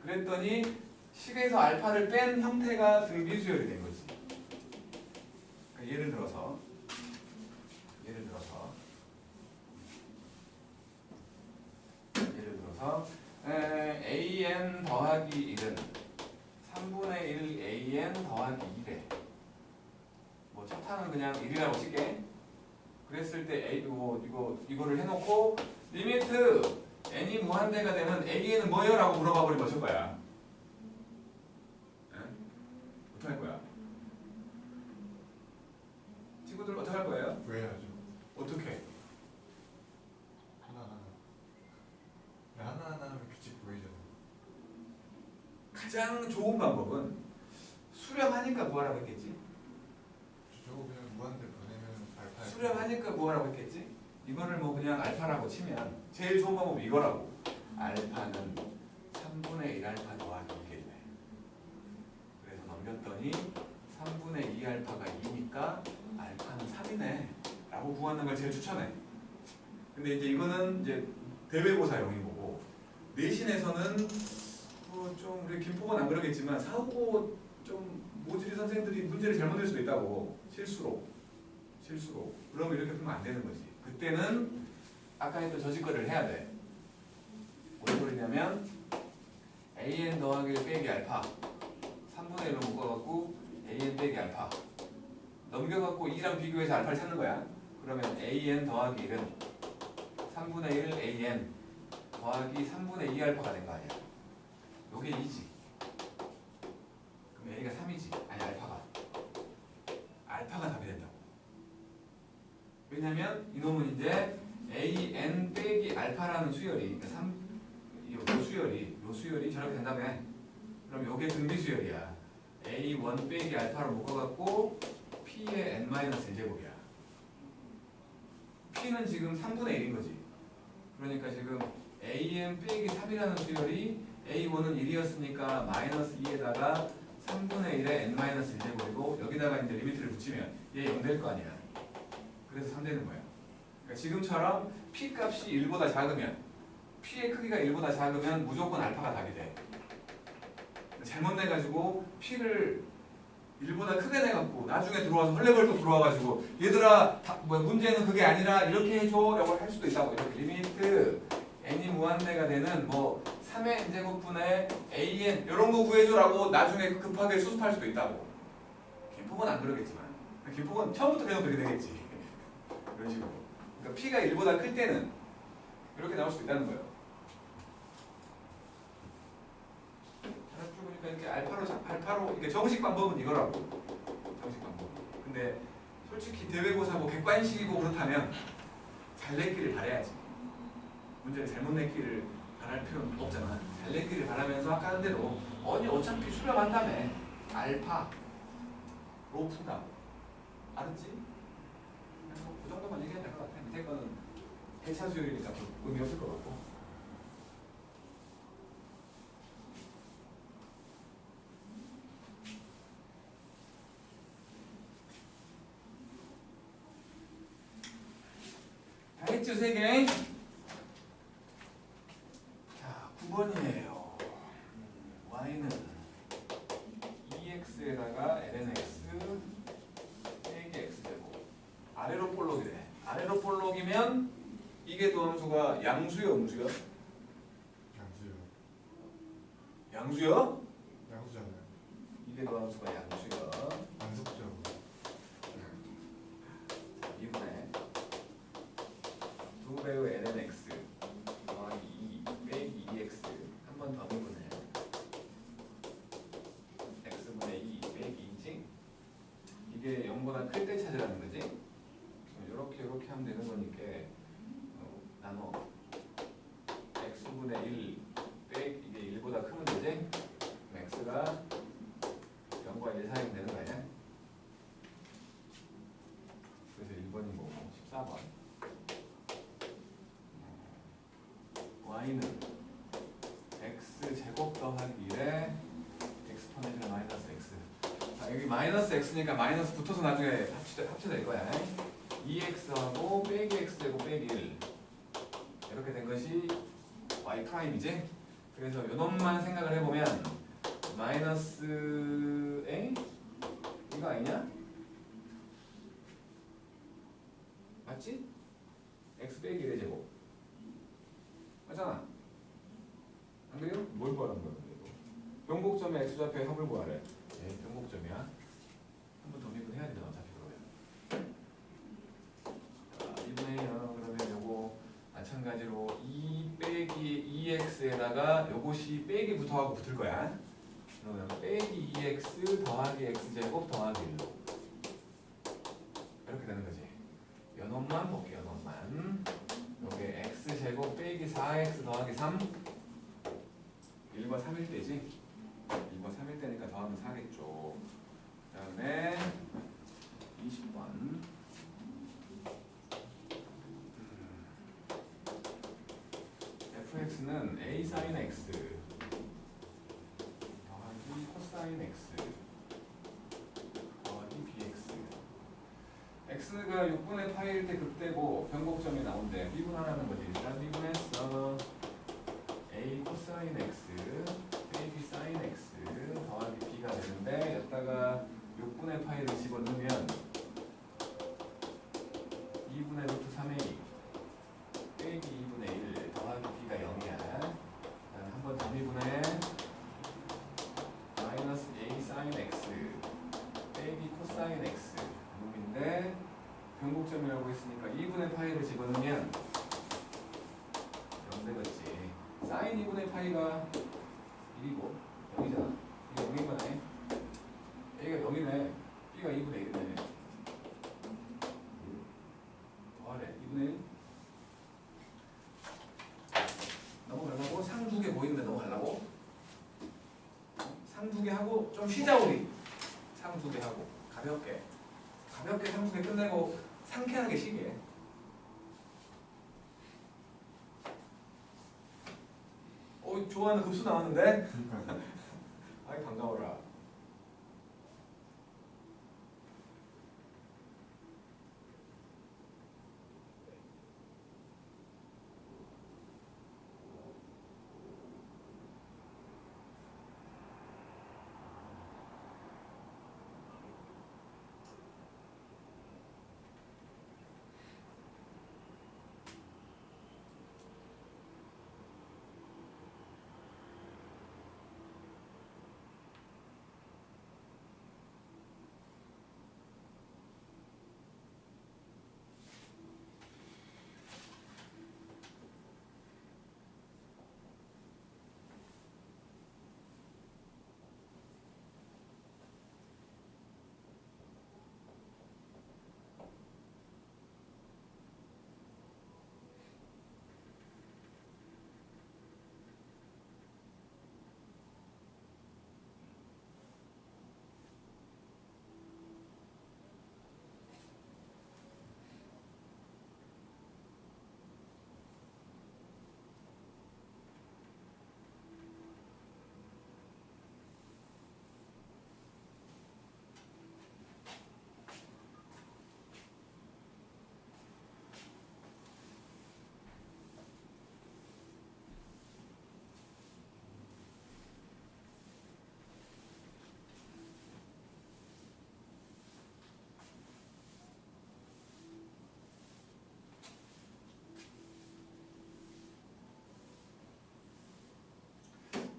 그랬더니 식에서 알파를 뺀 형태가 등비수열이 된 거지. 그러니까 예를 들어서 AN 더하기 1은 3분의 1 AN 더하기 2래. 뭐 첫 항은 그냥 1이라고 칠게. 그랬을 때 이거를 해놓고 리미트 n이 무한대가 되면 AN은 뭐예요? 라고 물어봐 버리면 어쩔 거야? 어떻게 할 거야? 친구들 어떻게 할 거예요? 구해야죠. 어떻게? 하나하나 하면 규칙 보이잖아. 가장 좋은 방법은 수렴하니까 구하라고 했겠지? 저거 그냥 무한대 보내면 알파. 수렴하니까 구하라고 했겠지? 이거를 뭐 그냥 알파라고 치면 제일 좋은 방법은 이거라고. 알파는 3분의 1 알파 더하기 2겠네. 그래서 넘겼더니 3분의 2 알파가 2니까 알파는 3이네 라고 구하는 걸 제일 추천해. 근데 이제 이거는 이제 대외고사용인 거고, 내신에서는 좀 우리 김포건 안 그러겠지만 사고 좀 모질이 선생님들이 문제를 잘못 낼 수도 있다고. 실수로 그러면 이렇게 풀면 안 되는 거지. 그때는 아까 했던 저 짓거리를 해야 돼. 무슨 소리냐면 AN 더하기 1 빼기 알파 3분의 1로 묶어갖고 AN 빼기 알파 넘겨갖고 2랑 비교해서 알파를 찾는 거야. 그러면 AN 더하기 1은 3분의 1 AN 더하기 3분의 2 알파가 된 거 아니야. 요게 2지. 그럼 A가 3이지. 아니 알파가 답이 된다고. 왜냐면 이놈은 이제 AN 빼기 알파라는 수열이, 그러니까 요 수열이 저렇게 된다며. 그럼 요게 등비수열이야. A1 빼기 알파로 묶어갖고 P의 n-1제곱이야. P는 지금 3분의 1인 거지. 그러니까 지금 AN 빼기 3이라는 수열이 A1은 1이었으니까 마이너스 2에다가 3분의 1의 n-1제곱이고 여기다가 이제 리미트를 붙이면 얘 0 될 거 아니야. 그래서 3 되는 거야. 그러니까 지금처럼 P 값이 1보다 작으면, P의 크기가 1보다 작으면 무조건 알파가 답이 돼. 잘못 내가지고 P를 1보다 크게 내갖고 나중에 들어와서 헐레벌떡 들어와가지고 얘들아 문제는 그게 아니라 이렇게 해줘 라고 할 수도 있다고. 이렇게 리미트 n이 무한대가 되는 뭐 3의 n제곱분의 an 이런 거 구해줘라고 나중에 급하게 수습할 수도 있다고. 김포건 안 그러겠지만 김포건 처음부터 계속 그렇게 되겠지. 이런 식으로. 그러니까 P가 1보다 클 때는 이렇게 나올 수도 있다는 거예요. 그러니까 이렇게 알파로 이게 정식 방법은 이거라고. 정식 방법. 근데 솔직히 대외고사 뭐 객관식이고 그렇다면 잘 냈기를 바라야지. 문제를 잘못 냈기를 바랄 필요는 없잖아. 잘 냈기를 바라면서 아까 한 대로 어차피 수렴한다며 알파로 푼다. 알았지? 그 정도만 얘기하면 될 것 같아. 밑에 거는 대차 수열이니까 의미 없을 것 같고. 다 했죠, 3개? 자, 9번이에요. y는 2x에다가 lnx 빼기 x제곱. 아래로 볼록이래. 아래로 볼록이면 이게 도함수가 양수요, 음수요? 양수요? 양수잖아요. 이게 도함수가 양수요. 안속죠. 2분의 빼고 lnx 더하기 2 빼기 2x 한 번 더 미분해. x분의 2 빼기 2지? 이게 0보다 클 때 찾으라는 거지? 이렇게 하면 되는 거니까 나눠 x분의 1 빼기 이게 1보다 크면 되지? 그럼 x가 0과 1 사이면 되는 거 아니야? 그래서 1번이 뭐고 14번 y는 x제곱 더하기 1에 엑스포넨셜 마이너스 x. 자, 여기 마이너스 x니까 마이너스 붙어서 나중에 합쳐될 거야. 2x하고 빼기 x제곱 빼기 1 이렇게 된 것이 y 프라임이지. 그래서 요놈만 생각을 해보면 마이너스 a 이거 아니냐? 맞지? x 빼기 1의 제곱 맞잖아. 안 그래요? 뭘 구하는 거야? 변곡점의 x좌표의 합을 구하래. 네, 변곡점이야. 한 번 더 미분해야 되잖아 어차피 그러면. 자, 미분해요. 그러면 요거 마찬가지로 2 빼기 2x에다가 요것이 빼기 붙어하고 붙을 거야. 그러면 빼기 2x 더하기 x제곱 더하기 1로 이렇게 되는 거지. 요놈만 볼게요. 요놈만. 요게 x제곱 빼기 4x 더하기 3 1과 3일 때지. 1과 3일 때니까 더하면 4겠죠. 그 다음에 20번 fx는 a sin x 더하기 코사인 x 더하기 bx x가 6분의 파일 때 그때고 변곡점이 나온대. 미분하라는 거지. 일단 미분했어. a 코사인 x 빼기 sin x 더하기 b가 되는데 여기다가 6분의 파일을 집어넣으면 2분의 루트 3a 빼기 2분의 1 더하기 b가 0이야. 한 번 더 미분해. 마이너스 a sin x 빼기 코사인 x 놈인데 변곡점이라고 했으니까 2분의 파이를 집어넣으면 0 되겠지. 사인 2분의 파이가 1이고 0이잖아. 이게 0인 거네. A가 0이네. B가 2분의 1이네. 더하래. 2분의 1. 넘어가려고? 상 두 개 보이는데 넘어가려고? 상 두 개 하고 좀 쉬자 우리. 상 두 개 하고 가볍게 상 두 개 끝내고 상쾌하게 쉬게. 좋아하는 급수 나왔는데? 그러니까 아이 반가워라.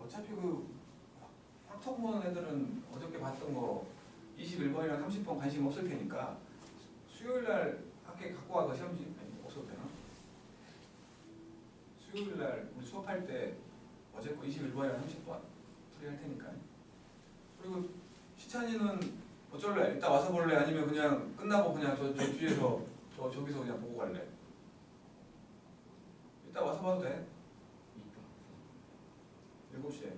어차피 그 팍톡 보는 애들은 어저께 봤던 거 21번이랑 30번 관심 없을 테니까 수요일 날 학교에 갖고 와서 시험지 아니 없어도 되나? 수요일 날 우리 수업할 때 어제 거 21번이랑 30번 풀이할 테니까. 그리고 시찬이는 어쩔래? 이따 와서 볼래? 아니면 그냥 끝나고 그냥 저 뒤에서 저기서 그냥 보고 갈래? 이따 와서 봐도 돼. 7시에.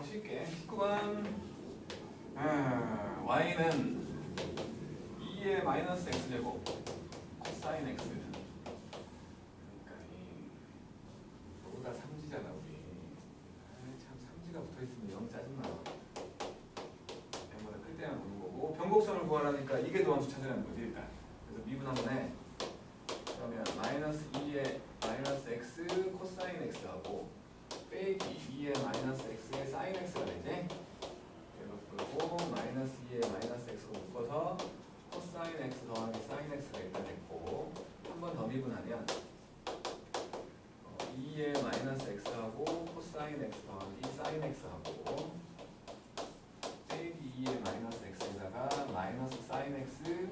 쉽게 19번 y는 2의 마이너스 x제곱 코사인 x. 그러니까 여기가 3지잖아 우리. 참 3지가 붙어있으면 영 짜증나. 0보다 클 때만 보는 거고 변곡선을 구하라니까 이게 도함수 찾으라는 거지 일단. 그래서 미분 한번 해. 그러면 마이너스 2의 마이너스 x 코사인 x하고 빼기 2의 마이너스 x의 사인 x가 되지? 그리고 마이너스 2의 마이너스 x가 묶어서 코사인 x 더하기 사인 x가 일단 됐고 한 번 더 미분하면 2의 마이너스 x하고 코사인 x 더하기 사인 x하고 빼기 2의 마이너스 x에다가 마이너스 사인 x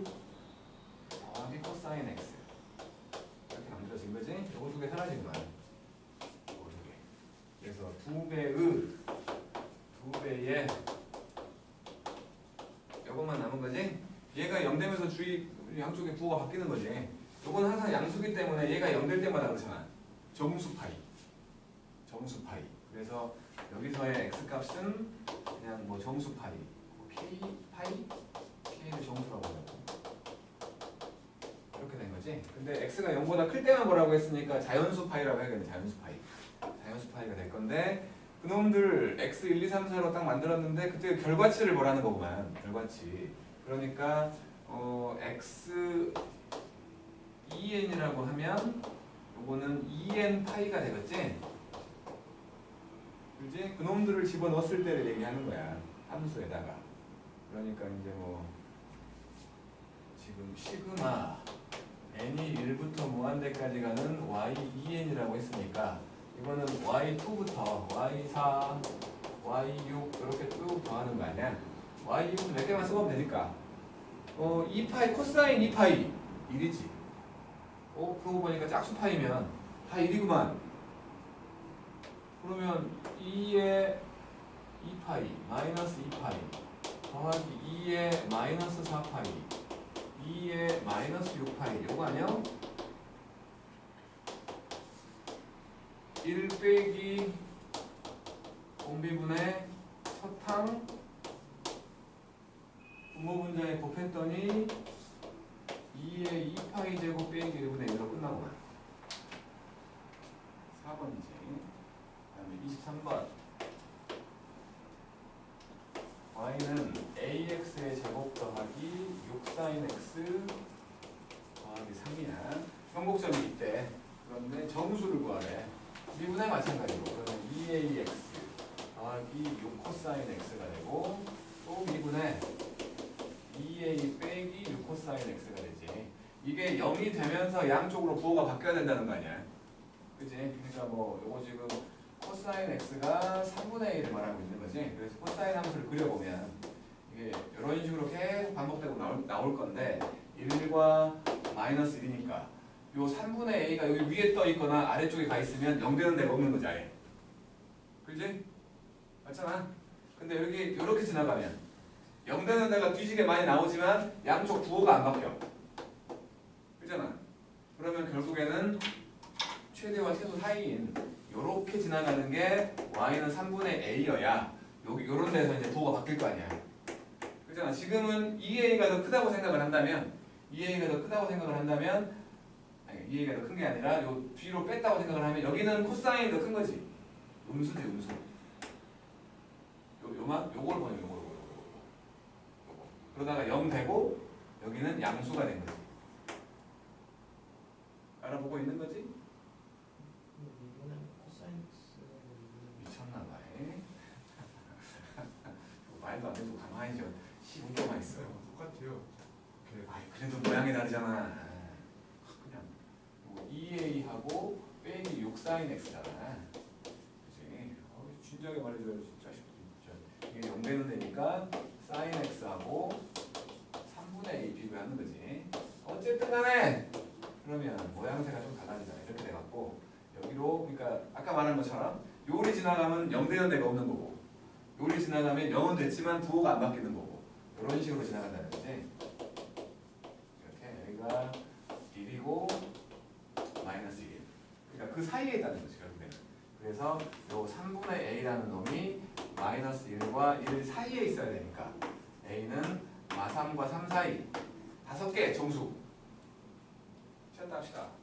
더하기 코사인 x 이렇게 만들어진 거지? 요거 두 개 사라진 거야. 그래서 두 배의 요것만 남은 거지? 얘가 0 되면서 주위 양쪽에 부호가 바뀌는 거지. 요건 항상 양수기 때문에 얘가 0 될 때마다 그렇잖아. 정수 파이. 그래서 여기서의 x 값은 그냥 뭐 정수 파이. k 파이? k를 정수라고 하고 이렇게 된 거지. 근데 x가 0보다 클 때만 뭐라고 했으니까 자연수 파이라고 해야겠네. 자연수 파이가 될 건데 그놈들 x 1, 2, 3, 4로 딱 만들었는데 그때 결과치를 보라는 거구만. 결과치. 그러니까 x 2n이라고 하면 요거는 2n 파이가 되겠지? 그지? 그놈들을 집어넣었을 때를 얘기하는 거야. 함수에다가. 그러니까 이제 뭐 지금 시그마 n이 1부터 무한대까지 가는 y2n이라고 했으니까 이거는 y2부터 y4, y6 이렇게 쭉 더하는 거 아니야? y6은 몇 개만 써보면 되니까 2파이 코사인 2파이 1이지. 그거 보니까 짝수파이면 다 1이구만. 그러면 2의 2파이 마이너스 2파이 더하기 2의 마이너스 4파이 2의 마이너스 6파이 요거 아니야? 1 빼기 공비분의 첫항 분모분자에 곱했더니 2의 2파이 제곱 빼기 1분의 1로 끝나구나. 4번이지. 그 다음에 23번. y는 ax의 제곱 더하기 6sin x 더하기 3이야. 평곡점이 있대. 그런데 정수를 구하래. 미분의 마찬가지로. 그러면 2ax 더하기 6 코사인 x가 되고 또 미분의 2a 빼기 6 코사인 x가 되지. 이게 0이 되면서 양쪽으로 부호가 바뀌어야 된다는 거 아니야. 그치? 그러니까 뭐 요거 지금 코사인 x가 3분의 1을 말하고 있는 거지. 그래서 코사인 함수를 그려보면 이게 이런 식으로 계속 반복되고 나올 건데 1과 마이너스 1이니까 요 3분의 a가 여기 위에 떠 있거나 아래쪽에 가 있으면 0 되는 데가 없는 거지 아예. 그지? 맞잖아? 근데 여기 이렇게 지나가면 0 되는 데가 뒤지게 많이 나오지만 양쪽 부호가 안 바뀌어. 그잖아? 그러면 결국에는 최대와 최소 사이인 요렇게 지나가는 게 y는 3분의 a여야 여기 요런 데서 이제 부호가 바뀔 거 아니야. 그잖아? 지금은 2a가 더 크다고 생각을 한다면 2a가 더 크다고 생각을 한다면 아니 2a가 더 큰 게 아니라 요 뒤로 뺐다고 생각을 하면 여기는 코사인이 더 큰 거지. 음수지 음수. 요걸 보내 요걸. 그러다가 0 되고 여기는 양수가 된 거지. 알아보고 있는 거지? 이거는 코사인 미쳤나봐. 말도 안 되고 가만히 좀 시운동만 있어. 똑같아요. 이렇게 아이 그래도 모양이 다르잖아. 그냥 2a하고 빼기 6sin x잖아. 그치? 진작에 말해줘야지 진짜. 이게 0 되는 데니까 sin x하고 3분의 a 비교하는 거지. 어쨌든 간에 그러면 모양새가 좀 달라지잖아. 이렇게 돼갖고 여기로 그러니까 아까 말한 것처럼 요리 지나가면 0 되는 데가 없는 거고 요리 지나가면 0은 됐지만 부호가 안 바뀌는 거고 이런 식으로 지나간다는 거지. 이렇게 여기가 1이고 마이너스 1. 그러니까 그 사이에 있다는 거지 결국에는. 그래서 요 3분의 a라는 놈이 마이너스 1과 1 사이에 있어야 되니까 a는 마3과 3 사이 5개 정수. 시작합시다.